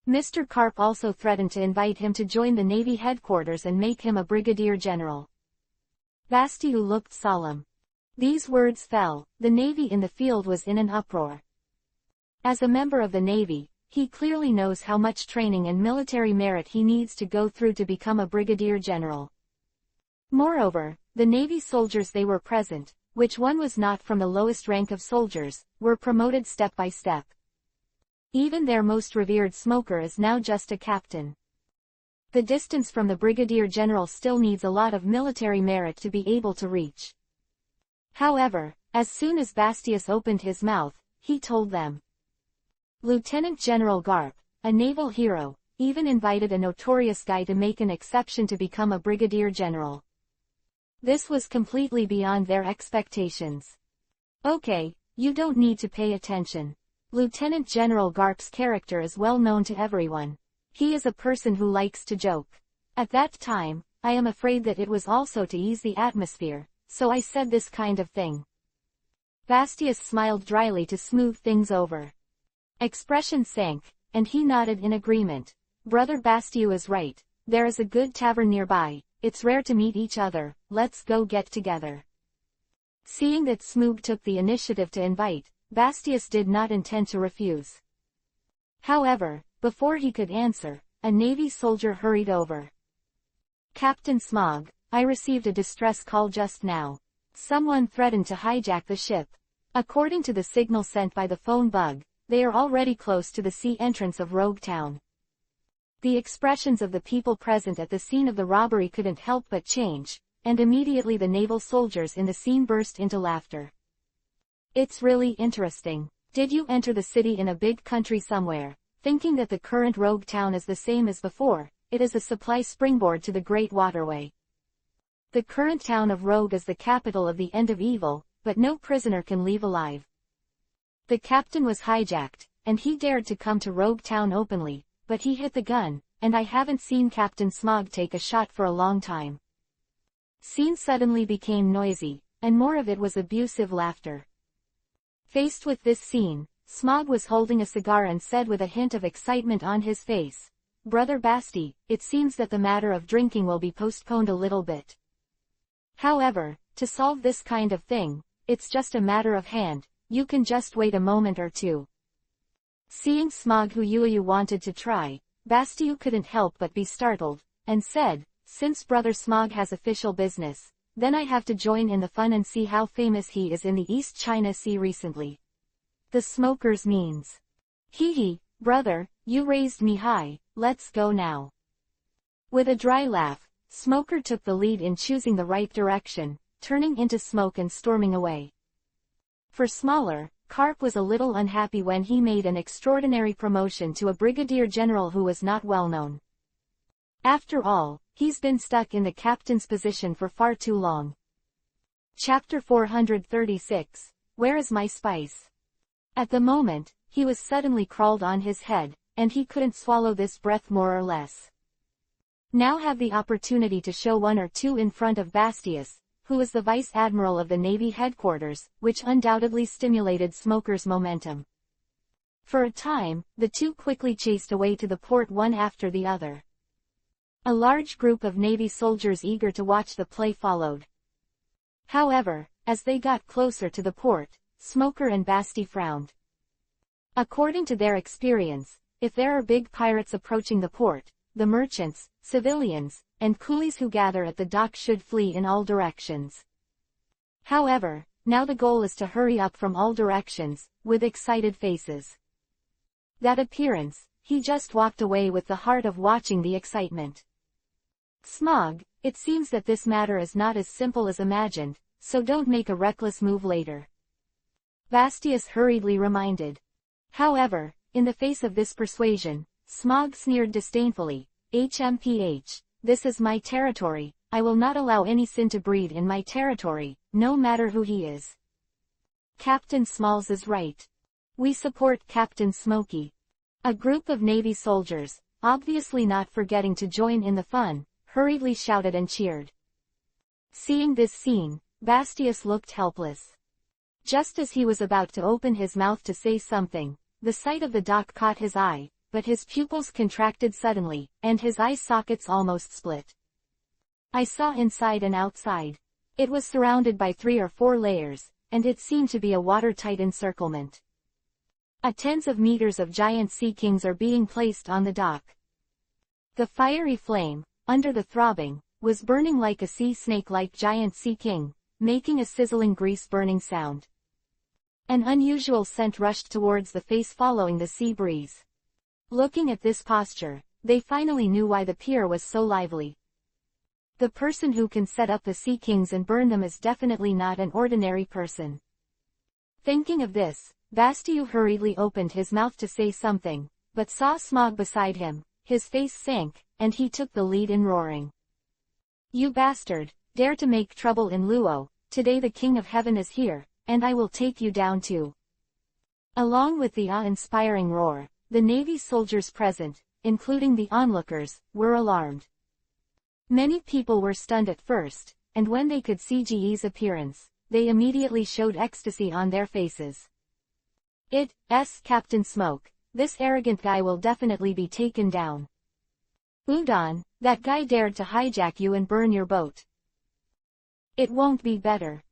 Mr. Karp also threatened to invite him to join the Navy headquarters and make him a brigadier general. Bastiu looked solemn. These words fell, the Navy in the field was in an uproar. As a member of the Navy, he clearly knows how much training and military merit he needs to go through to become a brigadier general. Moreover, the Navy soldiers they were present, which one was not from the lowest rank of soldiers, were promoted step by step. Even their most revered Smoker is now just a captain. The distance from the brigadier general still needs a lot of military merit to be able to reach. However, as soon as Bastius opened his mouth, he told them. Lieutenant General Garp, a naval hero, even invited a notorious guy to make an exception to become a brigadier general. This was completely beyond their expectations. Okay, you don't need to pay attention. Lieutenant General Garp's character is well known to everyone. He is a person who likes to joke. At that time, I am afraid that it was also to ease the atmosphere, so I said this kind of thing. Bastius smiled dryly to smooth things over. Expression sank, and he nodded in agreement. Brother Bastiu is right. There is a good tavern nearby. It's rare to meet each other. Let's go get together. Seeing that Smoog took the initiative to invite, Bastius did not intend to refuse. However, before he could answer, a Navy soldier hurried over. Captain Smoog, I received a distress call just now. Someone threatened to hijack the ship. According to the signal sent by the phone bug, they are already close to the sea entrance of Rogue Town. The expressions of the people present at the scene of the robbery couldn't help but change, and immediately the naval soldiers in the scene burst into laughter. It's really interesting. Did you enter the city in a big country somewhere, thinking that the current Rogue Town is the same as before? It is a supply springboard to the Great Waterway. The current town of Rogue is the capital of the end of evil, but no prisoner can leave alive. The captain was hijacked, and he dared to come to Rogue Town openly, but he hit the gun, and I haven't seen Captain Smoog take a shot for a long time. Scene suddenly became noisy, and more of it was abusive laughter. Faced with this scene, Smoog was holding a cigar and said with a hint of excitement on his face, Brother Basti, it seems that the matter of drinking will be postponed a little bit. However, to solve this kind of thing, it's just a matter of hand, you can just wait a moment or two. Seeing Smoog who you wanted to try, Bastiu couldn't help but be startled, and said, since Brother Smoog has official business, then I have to join in the fun and see how famous he is in the East China Sea recently. The smokers means. Hee hee, brother, you raised me high, let's go now. With a dry laugh, Smoker took the lead in choosing the right direction, turning into smoke and storming away. For Smaller, Karp was a little unhappy when he made an extraordinary promotion to a brigadier general who was not well known. After all, he's been stuck in the captain's position for far too long. Chapter 436, Where is my spice? At the moment, he was suddenly crawled on his head, and he couldn't swallow this breath more or less. Now have the opportunity to show one or two in front of Bastius, who was the Vice Admiral of the Navy headquarters, which undoubtedly stimulated Smoker's momentum. For a time, the two quickly chased away to the port one after the other. A large group of Navy soldiers eager to watch the play followed. However, as they got closer to the port, Smoker and Basti frowned. According to their experience, if there are big pirates approaching the port, the merchants, civilians, and coolies who gather at the dock should flee in all directions. However, now the goal is to hurry up from all directions, with excited faces. That appearance, he just walked away with the heart of watching the excitement. Smoog, it seems that this matter is not as simple as imagined, so don't make a reckless move later. Bastius hurriedly reminded. However, in the face of this persuasion, Smoog sneered disdainfully, HMPH, this is my territory, I will not allow any sin to breed in my territory, no matter who he is. Captain Smalls is right. We support Captain Smokey. A group of Navy soldiers, obviously not forgetting to join in the fun, hurriedly shouted and cheered. Seeing this scene, Bastius looked helpless. Just as he was about to open his mouth to say something, the sight of the dock caught his eye, but his pupils contracted suddenly, and his eye sockets almost split. I saw inside and outside. It was surrounded by 3 or 4 layers, and it seemed to be a watertight encirclement. Tens of meters of giant sea kings are being placed on the dock. The fiery flame, under the throbbing, was burning like a sea snake-like giant sea king, making a sizzling grease-burning sound. An unusual scent rushed towards the face following the sea breeze. Looking at this posture, they finally knew why the pier was so lively. The person who can set up the sea kings and burn them is definitely not an ordinary person. Thinking of this, Bastiu hurriedly opened his mouth to say something, but saw Smoog beside him, his face sank, and he took the lead in roaring. You bastard, dare to make trouble in Luo, today the King of Heaven is here, and I will take you down too. Along with the awe-inspiring roar, the Navy soldiers present, including the onlookers, were alarmed. Many people were stunned at first, and when they could see Ge's appearance, they immediately showed ecstasy on their faces. It's Captain Smoke. This arrogant guy will definitely be taken down. Udon, that guy dared to hijack you and burn your boat. It won't be better.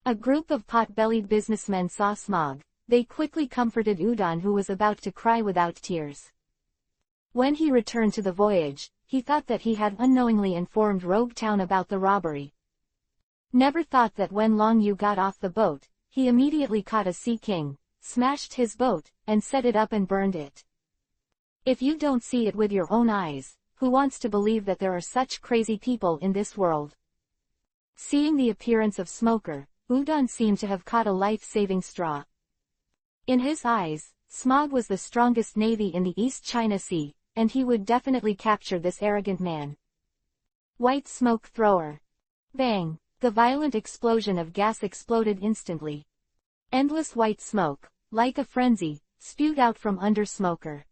A group of pot-bellied businessmen saw Smog. They quickly comforted Udon, who was about to cry without tears. When he returned to the voyage, he thought that he had unknowingly informed Rogue Town about the robbery. Never thought that when Long Yu got off the boat, he immediately caught a sea king, smashed his boat, and set it up and burned it. If you don't see it with your own eyes, who wants to believe that there are such crazy people in this world? Seeing the appearance of Smoker, Udon seemed to have caught a life-saving straw. In his eyes, Smog was the strongest navy in the East China Sea, and he would definitely capture this arrogant man. White smoke thrower. Bang! The violent explosion of gas exploded instantly. Endless white smoke, like a frenzy, spewed out from under Smoker.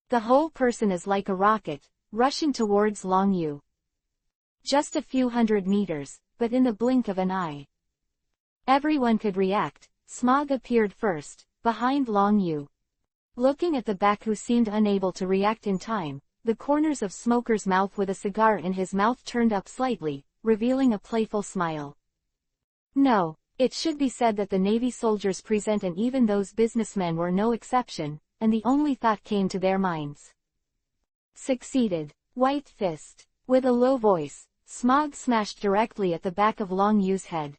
The whole person is like a rocket, rushing towards Long Yu. Just a few hundred meters, but in the blink of an eye. Everyone could react. Smog appeared first, behind Long Yu. Looking at the back, who seemed unable to react in time, the corners of Smoker's mouth with a cigar in his mouth turned up slightly, revealing a playful smile. No, it should be said that the Navy soldiers present, and even those businessmen were no exception, and the only thought came to their minds. Succeeded. White fist. With a low voice, Smog smashed directly at the back of Long Yu's head.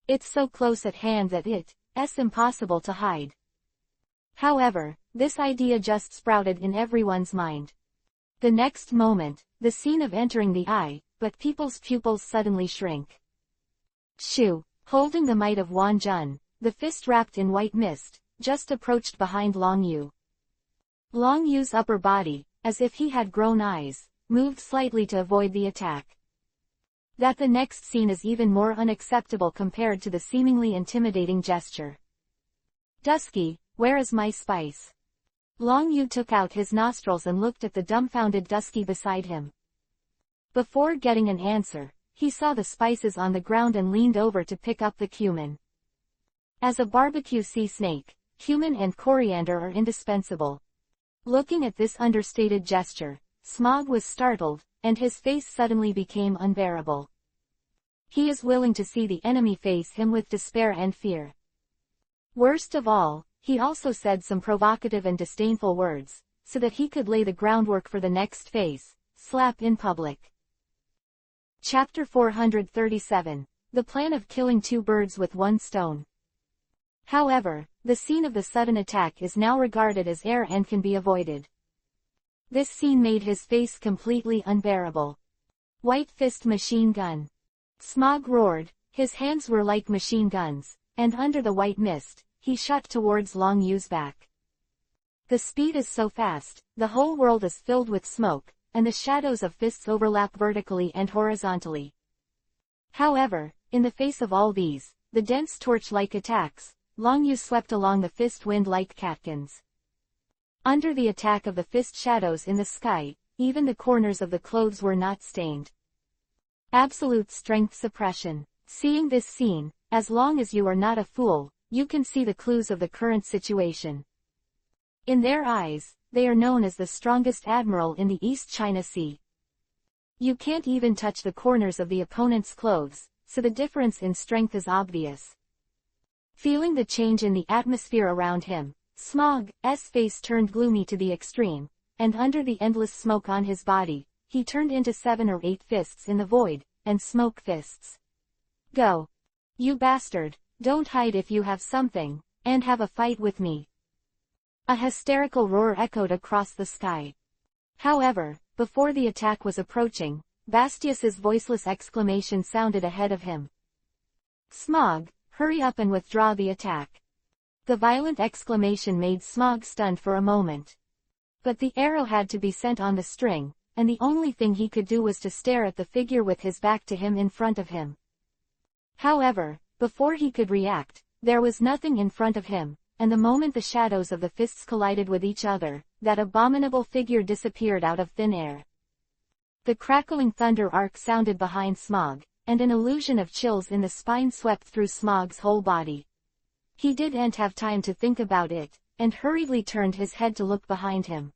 It's so close at hand that it's impossible to hide. However, this idea just sprouted in everyone's mind. The next moment, the scene of entering the eye, but people's pupils suddenly shrink. Shu, holding the might of Wan Jun, the fist wrapped in white mist, just approached behind Long Yu. Long Yu's upper body, as if he had grown eyes, moved slightly to avoid the attack. That the next scene is even more unacceptable compared to the seemingly intimidating gesture. Dusky, where is my spice? Long Yu took out his nostrils and looked at the dumbfounded Dusky beside him. Before getting an answer, he saw the spices on the ground and leaned over to pick up the cumin. As a barbecue sea snake, cumin and coriander are indispensable. Looking at this understated gesture, Smog was startled, and his face suddenly became unbearable. He is willing to see the enemy face him with despair and fear. Worst of all, he also said some provocative and disdainful words, so that he could lay the groundwork for the next face, slap in public. Chapter 437, The Plan of Killing Two Birds with One Stone. However, the scene of the sudden attack is now regarded as air and can be avoided. This scene made his face completely unbearable. White fist machine gun. Smog roared, his hands were like machine guns, and under the white mist, he shot towards Long Yu's back. The speed is so fast, the whole world is filled with smoke, and the shadows of fists overlap vertically and horizontally. However, in the face of all these, the dense torch-like attacks, Long Yu swept along the fist wind like catkins. Under the attack of the fist shadows in the sky, even the corners of the clothes were not stained. Absolute strength suppression. Seeing this scene, as long as you are not a fool, you can see the clues of the current situation. In their eyes, they are known as the strongest admiral in the East China Sea. You can't even touch the corners of the opponent's clothes, so the difference in strength is obvious. Feeling the change in the atmosphere around him, Smog's face turned gloomy to the extreme, and under the endless smoke on his body, he turned into 7 or 8 fists in the void, and smoke fists. Go! You bastard, don't hide if you have something, and have a fight with me. A hysterical roar echoed across the sky. However, before the attack was approaching, Bastius's voiceless exclamation sounded ahead of him. Smog, hurry up and withdraw the attack. The violent exclamation made Smog stunned for a moment. But the arrow had to be sent on the string, and the only thing he could do was to stare at the figure with his back to him in front of him. However, before he could react, there was nothing in front of him, and the moment the shadows of the fists collided with each other, that abominable figure disappeared out of thin air. The crackling thunder arc sounded behind Smog, and an illusion of chills in the spine swept through Smog's whole body. He didn't have time to think about it, and hurriedly turned his head to look behind him.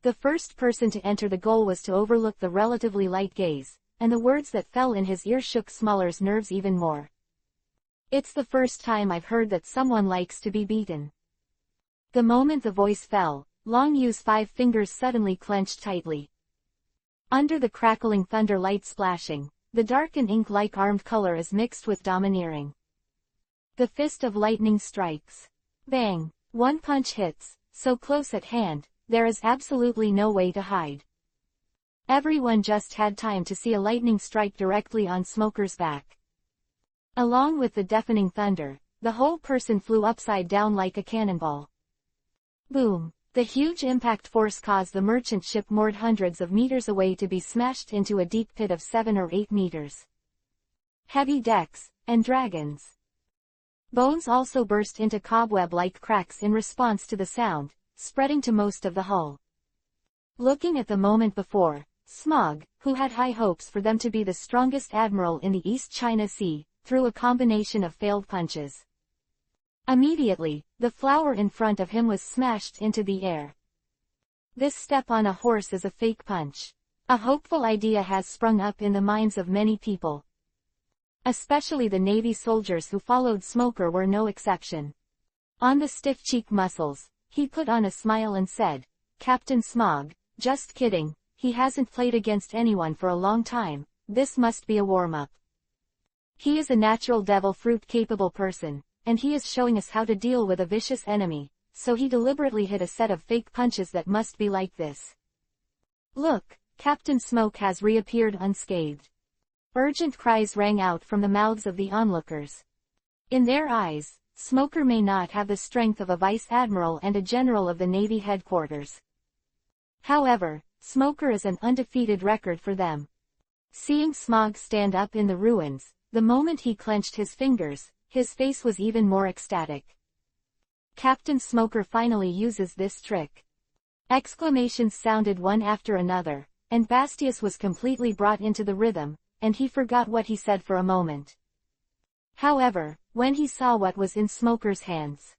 The first person to enter the goal was to overlook the relatively light gaze, and the words that fell in his ear shook Smoller's nerves even more. "It's the first time I've heard that someone likes to be beaten." The moment the voice fell, Long Yu's 5 fingers suddenly clenched tightly. Under the crackling thunder light splashing, the dark and ink-like armed color is mixed with domineering. The fist of lightning strikes. Bang! One punch hits, so close at hand, there is absolutely no way to hide. Everyone just had time to see a lightning strike directly on Smoker's back. Along with the deafening thunder, the whole person flew upside down like a cannonball. Boom! The huge impact force caused the merchant ship moored hundreds of meters away to be smashed into a deep pit of 7 or 8 meters. Heavy decks, and dragons. Bones also burst into cobweb-like cracks in response to the sound, spreading to most of the hull. Looking at the moment before, Smog, who had high hopes for them to be the strongest admiral in the East China Sea, threw a combination of failed punches. Immediately, the flower in front of him was smashed into the air. This step on a horse is a fake punch. A hopeful idea has sprung up in the minds of many people. Especially the Navy soldiers who followed Smoker were no exception. On the stiff cheek muscles, he put on a smile and said, "Captain Smog, just kidding, he hasn't played against anyone for a long time, this must be a warm-up. He is a natural devil fruit-capable person, and he is showing us how to deal with a vicious enemy, so he deliberately hit a set of fake punches that must be like this. Look, Captain Smoke has reappeared unscathed." Urgent cries rang out from the mouths of the onlookers. In their eyes, Smoker may not have the strength of a vice admiral and a general of the Navy headquarters. However, Smoker is an undefeated record for them. Seeing Smog stand up in the ruins, the moment he clenched his fingers, his face was even more ecstatic. Captain Smoker finally uses this trick. Exclamations sounded one after another, and Bastius was completely brought into the rhythm, and he forgot what he said for a moment. However, when he saw what was in Smoker's hands,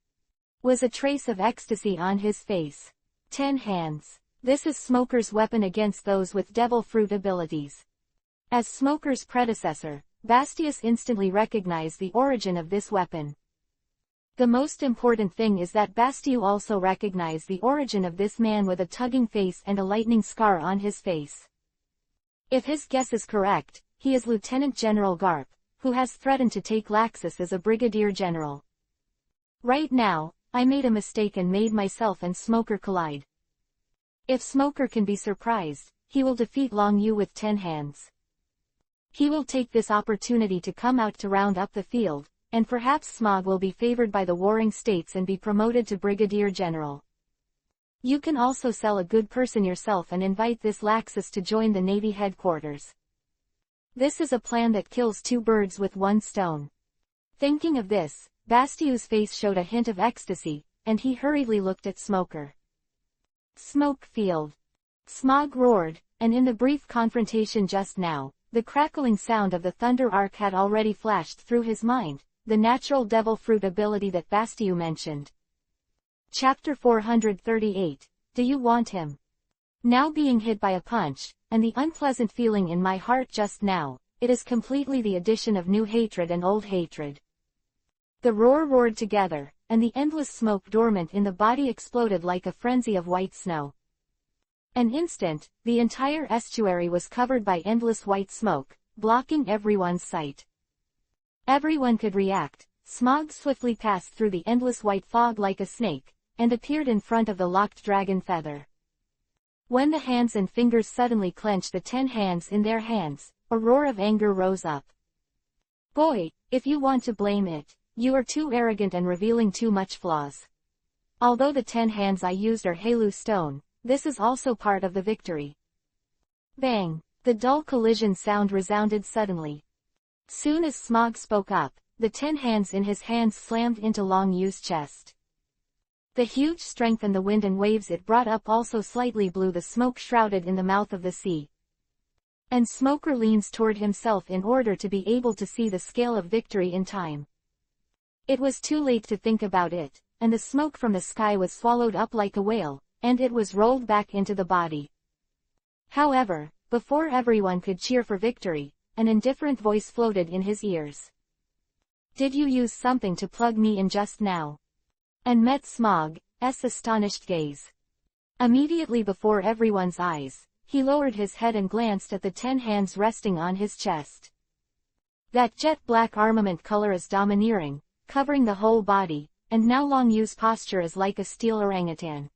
was a trace of ecstasy on his face. 10 hands. This is Smoker's weapon against those with devil fruit abilities. As Smoker's predecessor, Bastius instantly recognized the origin of this weapon. The most important thing is that Bastius also recognized the origin of this man with a tugging face and a lightning scar on his face. If his guess is correct, he is Lieutenant General Garp, who has threatened to take Laxus as a brigadier general. Right now, I made a mistake and made myself and Smoker collide. If Smoker can be surprised, he will defeat Long Yu with 10 hands. He will take this opportunity to come out to round up the field, and perhaps Smog will be favored by the warring states and be promoted to brigadier general. You can also sell a good person yourself and invite this Laxus to join the Navy headquarters. This is a plan that kills 2 birds with 1 stone. Thinking of this, Bastius's face showed a hint of ecstasy, and he hurriedly looked at Smoker. Smoke field. Smog roared, and in the brief confrontation just now, the crackling sound of the thunder arc had already flashed through his mind, the natural devil fruit ability that Bastius mentioned. Chapter 438, Do You Want Him? Now being hit by a punch, and the unpleasant feeling in my heart just now, it is completely the addition of new hatred and old hatred. The roar roared together, and the endless smoke dormant in the body exploded like a frenzy of white snow. An instant, the entire estuary was covered by endless white smoke, blocking everyone's sight. Everyone could react. Smog swiftly passed through the endless white fog like a snake, and appeared in front of the locked dragon feather. When the hands and fingers suddenly clenched the 10 hands in their hands, a roar of anger rose up. Boy, if you want to blame it, you are too arrogant and revealing too much flaws. Although the 10 hands I used are Halu stone, this is also part of the victory. Bang! The dull collision sound resounded suddenly. Soon as Smog spoke up, the 10 hands in his hands slammed into Long Yu's chest. The huge strength and the wind and waves it brought up also slightly blew the smoke shrouded in the mouth of the sea. And Smoker leans toward himself in order to be able to see the scale of victory in time. It was too late to think about it, and the smoke from the sky was swallowed up like a whale, and it was rolled back into the body. However, before everyone could cheer for victory, an indifferent voice floated in his ears. "Did you use something to plug me in just now?" And met Smog's astonished gaze. Immediately before everyone's eyes, he lowered his head and glanced at the 10 hands resting on his chest. That jet-black armament color is domineering, covering the whole body, and now Long Yu's posture is like a steel orangutan.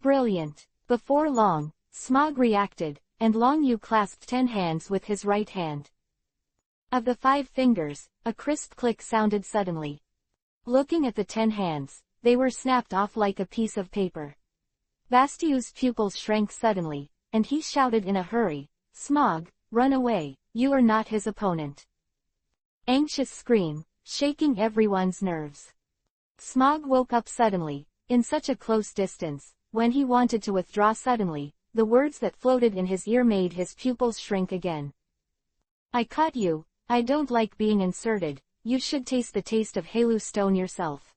Brilliant. Before long, Smog reacted, and Long Yu clasped 10 hands with his right hand. Of the 5 fingers, a crisp click sounded suddenly. Looking at the 10 hands, they were snapped off like a piece of paper. Bastiu's pupils shrank suddenly, and he shouted in a hurry, "Smog, run away, you are not his opponent." Anxious scream, shaking everyone's nerves. Smog woke up suddenly, in such a close distance. When he wanted to withdraw suddenly, the words that floated in his ear made his pupils shrink again. "I caught you, I don't like being inserted, you should taste the taste of Halu Stone yourself."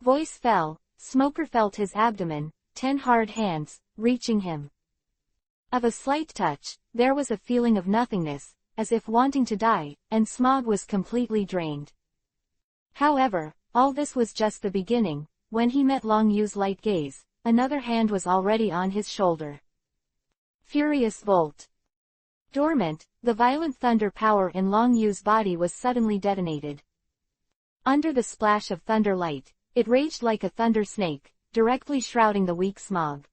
Voice fell, Smoker felt his abdomen, 10 hard hands, reaching him. Of a slight touch, there was a feeling of nothingness, as if wanting to die, and Smog was completely drained. However, all this was just the beginning. When he met Long Yu's light gaze, another hand was already on his shoulder. Furious Volt. Dormant, the violent thunder power in Long Yu's body was suddenly detonated. Under the splash of thunder light, it raged like a thunder snake, directly shrouding the weak Smog.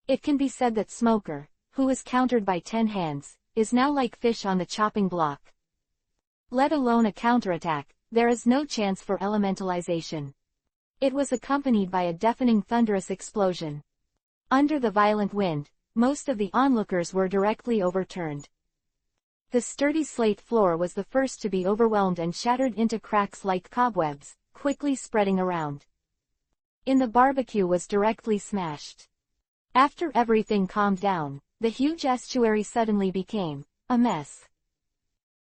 It can be said that Smoker, who was countered by 10 hands, is now like fish on the chopping block. Let alone a counterattack, there is no chance for elementalization. It was accompanied by a deafening thunderous explosion. Under the violent wind, most of the onlookers were directly overturned. The sturdy slate floor was the first to be overwhelmed and shattered into cracks like cobwebs, quickly spreading around. In the barbecue was directly smashed. After everything calmed down, the huge estuary suddenly became a mess.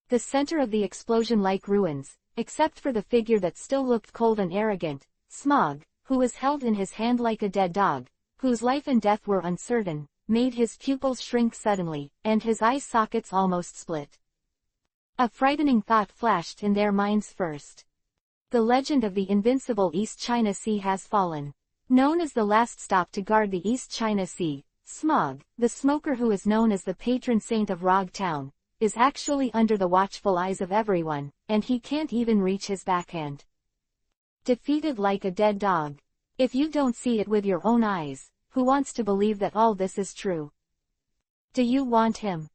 The center of the explosion like ruins, except for the figure that still looked cold and arrogant, Smog, who was held in his hand like a dead dog, whose life and death were uncertain, made his pupils shrink suddenly, and his eye sockets almost split. A frightening thought flashed in their minds first. The legend of the invincible East China Sea has fallen. Known as the last stop to guard the East China Sea, Smog, the smoker who is known as the patron saint of Rog Town, is actually under the watchful eyes of everyone, and he can't even reach his backhand. Defeated like a dead dog. If you don't see it with your own eyes, who wants to believe that all this is true? Do you want him?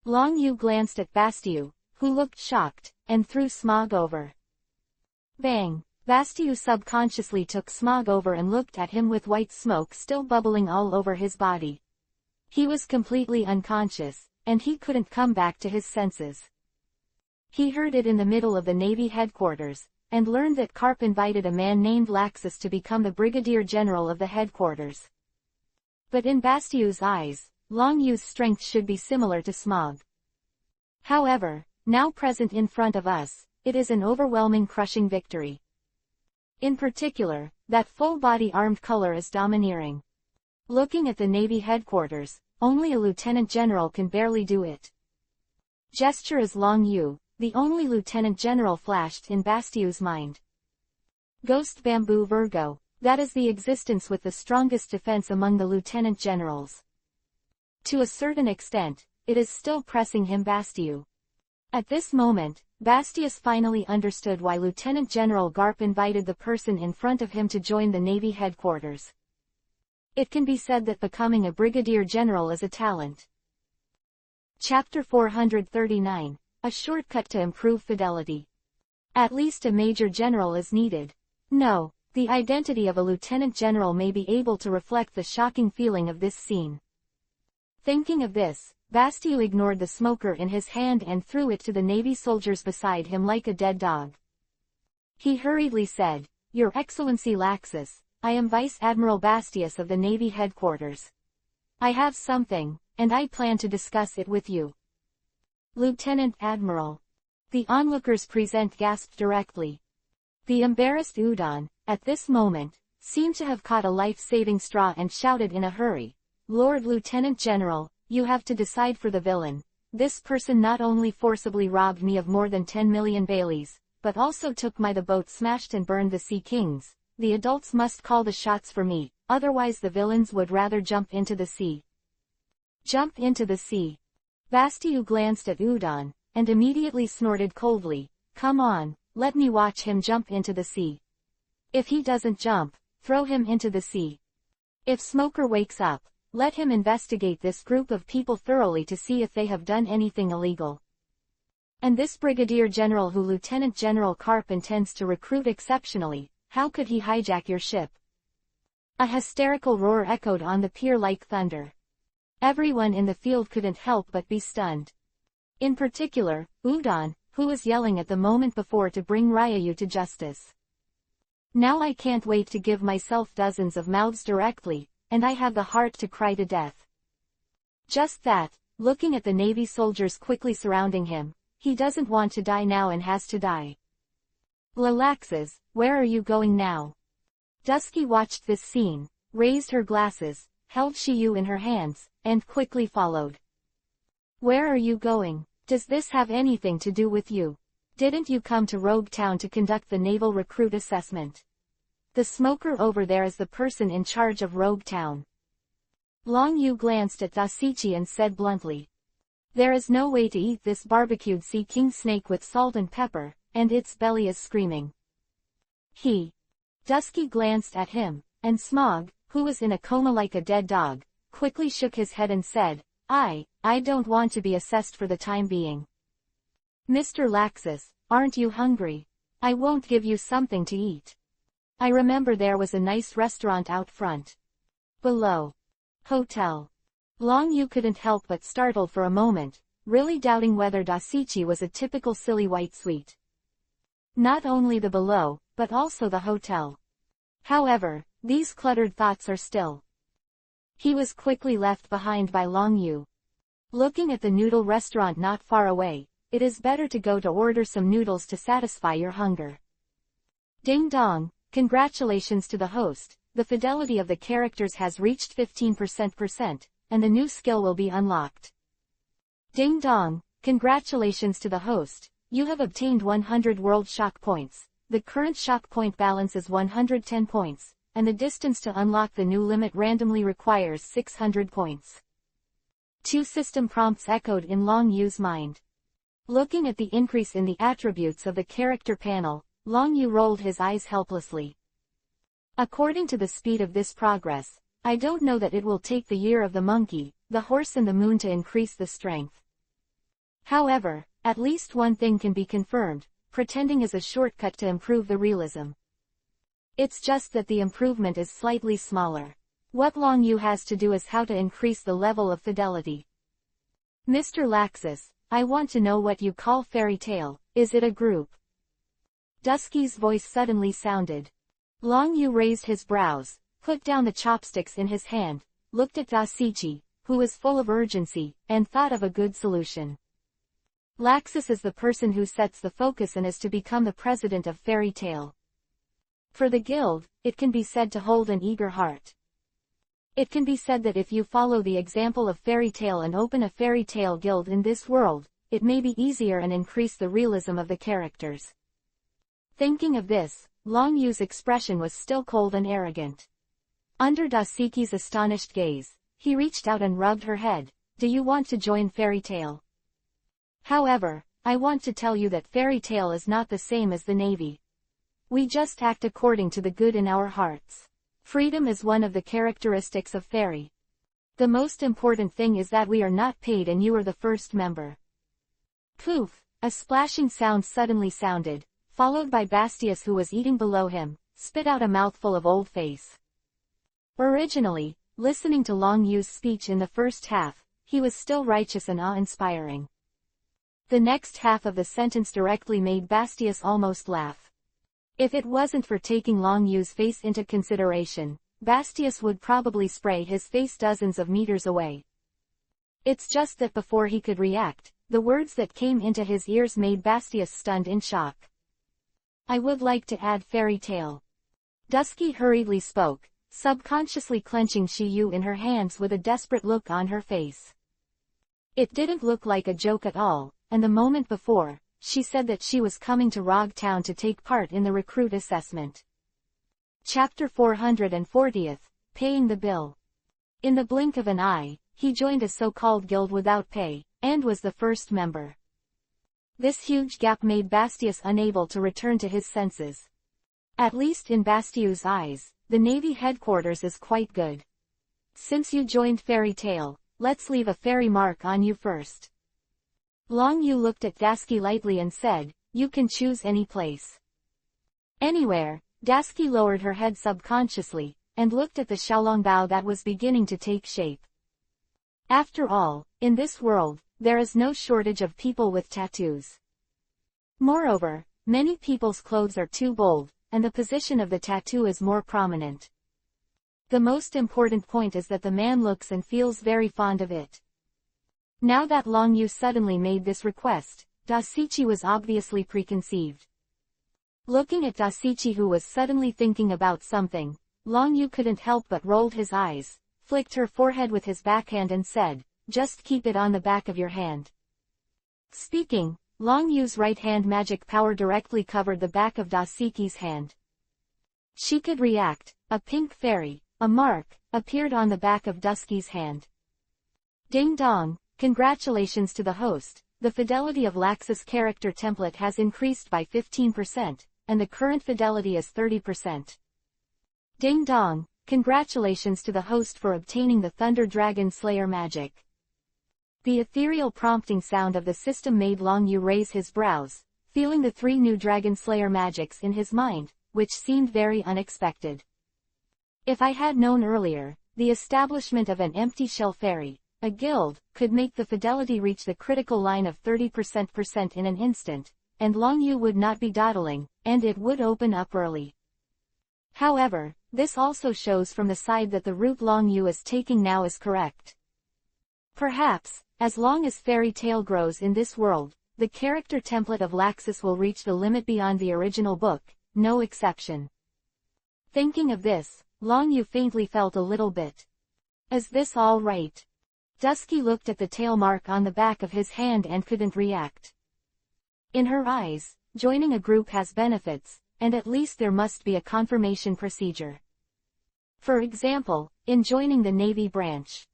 Long Yu glanced at Bastiu, who looked shocked, and threw Smog over. Bang! Bastiu subconsciously took Smog over and looked at him with white smoke still bubbling all over his body. He was completely unconscious, and he couldn't come back to his senses. He heard it in the middle of the Navy headquarters, and learned that Karp invited a man named Laxus to become the Brigadier General of the headquarters. But in Bastiu's eyes, Long Yu's strength should be similar to Smog. However, now present in front of us, it is an overwhelming crushing victory. In particular, that full-body armed color is domineering. Looking at the Navy headquarters, only a lieutenant general can barely do it. Gesture as Long Yu, the only lieutenant general flashed in Bastiu's mind. Ghost Bamboo Virgo, that is the existence with the strongest defense among the lieutenant generals. To a certain extent, it is still pressing him Bastiu. At this moment, Bastius finally understood why Lieutenant General Garp invited the person in front of him to join the Navy headquarters. It can be said that becoming a brigadier general is a talent. Chapter 439, a shortcut to improve fidelity. At least a major general is needed. No, the identity of a lieutenant general may be able to reflect the shocking feeling of this scene. Thinking of this, Bastiu ignored the smoker in his hand and threw it to the Navy soldiers beside him like a dead dog. He hurriedly said, "Your Excellency Laxus, I am Vice Admiral Bastius of the Navy headquarters. I have something, and I plan to discuss it with you. Lieutenant Admiral. The onlookers present gasped directly. The embarrassed Udon, at this moment, seemed to have caught a life-saving straw and shouted in a hurry, Lord Lieutenant General, you have to decide for the villain. This person not only forcibly robbed me of more than 10 million Baileys, but also took the boat smashed and burned the Sea Kings. The adults must call the shots for me, otherwise the villains would rather jump into the sea. Jump into the sea. Bastiu glanced at Udon, and immediately snorted coldly, come on, let me watch him jump into the sea. If he doesn't jump, throw him into the sea. If Smoker wakes up, let him investigate this group of people thoroughly to see if they have done anything illegal. And this Brigadier General who Lieutenant General Karp intends to recruit exceptionally, how could he hijack your ship? A hysterical roar echoed on the pier like thunder. Everyone in the field couldn't help but be stunned. In particular, Udon, who was yelling at the moment before to bring Ryayu to justice. Now I can't wait to give myself dozens of mouths directly, and I have the heart to cry to death. Just that, looking at the Navy soldiers quickly surrounding him, he doesn't want to die now and has to die. Lalaxes, where are you going now? Dusky watched this scene, raised her glasses, held Shiyu in her hands, and quickly followed. Where are you going? Does this have anything to do with you? Didn't you come to Rogue Town to conduct the naval recruit assessment? The Smoker over there is the person in charge of Rogue Town. Long Yu glanced at Dasichi and said bluntly. There is no way to eat this barbecued Sea King snake with salt and pepper, and its belly is screaming. Dusky glanced at him, and Smog, who was in a coma like a dead dog, quickly shook his head and said, I don't want to be assessed for the time being. Mr. Laxus, aren't you hungry? I won't give you something to eat. I remember there was a nice restaurant out front. Below. Hotel. Long Yu couldn't help but startle for a moment, really doubting whether Dasichi was a typical silly white sweet. Not only the below, but also the hotel. However, these cluttered thoughts are still. He was quickly left behind by Long Yu. Looking at the noodle restaurant not far away, it is better to go to order some noodles to satisfy your hunger. Ding dong, congratulations to the host, the fidelity of the characters has reached 15%, and the new skill will be unlocked. Ding dong, congratulations to the host, you have obtained 100 world shock points. The current shock point balance is 110 points, and the distance to unlock the new limit randomly requires 600 points. 2 system prompts echoed in Long Yu's mind. Looking at the increase in the attributes of the character panel, Long Yu rolled his eyes helplessly. According to the speed of this progress, I don't know that it will take the year of the monkey, the horse and the moon to increase the strength. However, at least one thing can be confirmed, pretending is a shortcut to improve the realism. It's just that the improvement is slightly smaller. What Long Yu has to do is how to increase the level of fidelity. Mr. Laxus, I want to know what you call fairy tale, is it a group? Dusky's voice suddenly sounded. Long Yu raised his brows, put down the chopsticks in his hand, looked at Dasichi, who was full of urgency, and thought of a good solution. Laxus is the person who sets the focus and is to become the president of Fairy Tale. For the guild, it can be said to hold an eager heart. It can be said that if you follow the example of Fairy Tale and open a Fairy Tale guild in this world, it may be easier and increase the realism of the characters. Thinking of this, Long Yu's expression was still cold and arrogant. Under Dasiki's astonished gaze, he reached out and rubbed her head. Do you want to join Fairy Tale? However, I want to tell you that Fairy Tale is not the same as the Navy. We just act according to the good in our hearts. Freedom is one of the characteristics of Fairy. The most important thing is that we are not paid and you are the first member. Poof! A splashing sound suddenly sounded, followed by Bastius who was eating below him, spit out a mouthful of old face. Originally, listening to Long Yu's speech in the first half, he was still righteous and awe-inspiring. The next half of the sentence directly made Bastius almost laugh. If it wasn't for taking Long Yu's face into consideration, Bastius would probably spray his face dozens of meters away. It's just that before he could react, the words that came into his ears made Bastius stunned in shock. I would like to add fairy tale. Dusky hurriedly spoke, subconsciously clenching Shiyu in her hands with a desperate look on her face. It didn't look like a joke at all, and the moment before, she said that she was coming to Rog Town to take part in the recruit assessment. Chapter 440, Paying the Bill. In the blink of an eye, he joined a so-called guild without pay, and was the first member. This huge gap made Bastius unable to return to his senses. At least in Bastius's eyes, the Navy headquarters is quite good. Since you joined Fairy Tale, let's leave a fairy mark on you first. Long Yu looked at Dasky lightly and said, you can choose any place. Anywhere. Dasky lowered her head subconsciously, and looked at the Xiaolongbao that was beginning to take shape. After all, in this world, there is no shortage of people with tattoos. Moreover, many people's clothes are too bold, and the position of the tattoo is more prominent. The most important point is that the man looks and feels very fond of it. Now that Long Yu suddenly made this request, Dasichi was obviously preconceived. Looking at Dasichi, who was suddenly thinking about something, Long Yu couldn't help but rolled his eyes, flicked her forehead with his backhand and said, just keep it on the back of your hand. Speaking, Long Yu's right hand magic power directly covered the back of Dasichi's hand. She could react. A pink fairy, a mark, appeared on the back of Dusky's hand. Ding dong, congratulations to the host, the fidelity of Lax's character template has increased by 15%, and the current fidelity is 30%. Ding dong, congratulations to the host for obtaining the Thunder Dragon Slayer magic. The ethereal prompting sound of the system made Long Yu raise his brows, feeling the 3 new Dragon Slayer magics in his mind, which seemed very unexpected. If I had known earlier, the establishment of an empty shell fairy, a guild, could make the fidelity reach the critical line of 30% in an instant, and Long Yu would not be dawdling, and it would open up early. However, this also shows from the side that the route Long Yu is taking now is correct. Perhaps, as long as Fairy Tale grows in this world, the character template of Laxus will reach the limit beyond the original book, no exception. Thinking of this, Long Yu faintly felt a little bit. Is this all right? Dusky looked at the tail mark on the back of his hand and couldn't react. In her eyes, joining a group has benefits, and at least there must be a confirmation procedure. For example, in joining the Navy branch.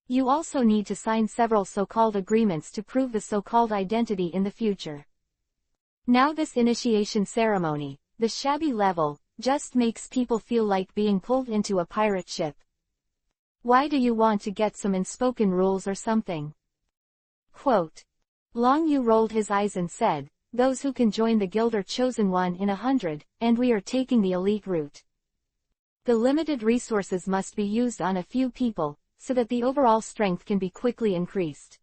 You also need to sign several so-called agreements to prove the so-called identity in the future. Now this initiation ceremony, the shabby level, just makes people feel like being pulled into a pirate ship. Why do you want to get some unspoken rules or something? Quote. Long Yu rolled his eyes and said, those who can join the guild are chosen 1 in 100, and we are taking the elite route. The limited resources must be used on a few people, so that the overall strength can be quickly increased.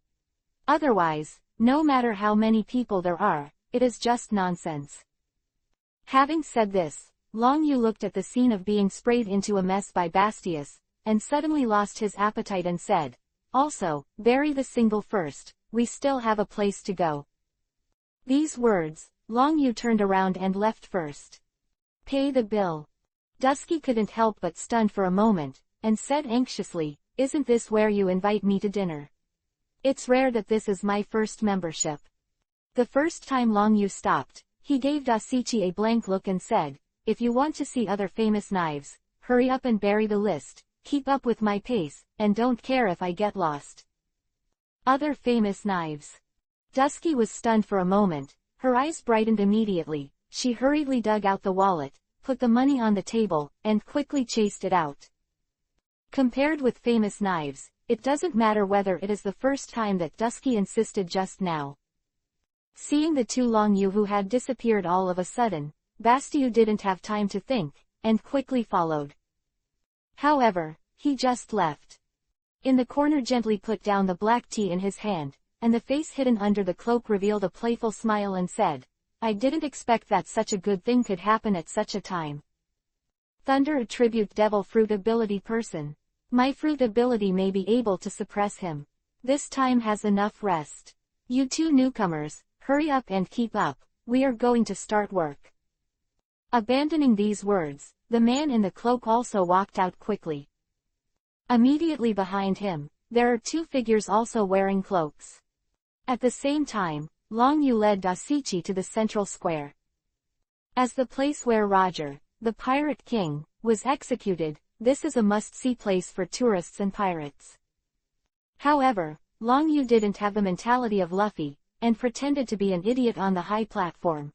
Otherwise, no matter how many people there are, it is just nonsense. Having said this, Long Yu looked at the scene of being sprayed into a mess by Bastius, and suddenly lost his appetite and said, also, bury the single first, we still have a place to go. These words, Long Yu turned around and left first. Pay the bill. Dusky couldn't help but stun for a moment, and said anxiously, isn't this where you invite me to dinner? It's rare that this is my first membership. The first time Long Yu stopped, he gave Dasichi a blank look and said, if you want to see other famous knives, hurry up and bury the list, keep up with my pace, and don't care if I get lost. Other famous knives. Dusky was stunned for a moment, her eyes brightened immediately, she hurriedly dug out the wallet, put the money on the table, and quickly chased it out. Compared with famous knives, it doesn't matter whether it is the first time that Dusky insisted just now. Seeing the 2 Long Yu who had disappeared all of a sudden, Bastiu didn't have time to think, and quickly followed. However, he just left. In the corner gently put down the black tea in his hand, and the face hidden under the cloak revealed a playful smile and said, I didn't expect that such a good thing could happen at such a time. Thunder attribute devil fruit ability person. My fruit ability may be able to suppress him. This time has enough rest. You two newcomers, hurry up and keep up, we are going to start work. Abandoning these words, the man in the cloak also walked out quickly. Immediately behind him, there are two figures also wearing cloaks. At the same time, Long Yu led Dasichi to the central square. As the place where Roger, the Pirate King, was executed, this is a must-see place for tourists and pirates. However, Long Yu didn't have the mentality of Luffy, and pretended to be an idiot on the high platform.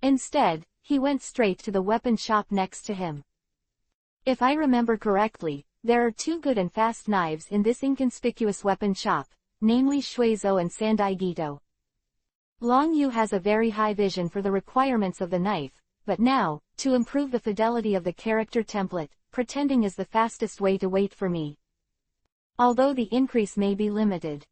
Instead, he went straight to the weapon shop next to him. If I remember correctly, there are two good and fast knives in this inconspicuous weapon shop, namely Shuizo and Sandai Gito. Long Yu has a very high vision for the requirements of the knife, but now, to improve the fidelity of the character template, pretending is the fastest way to wait for me. Although the increase may be limited.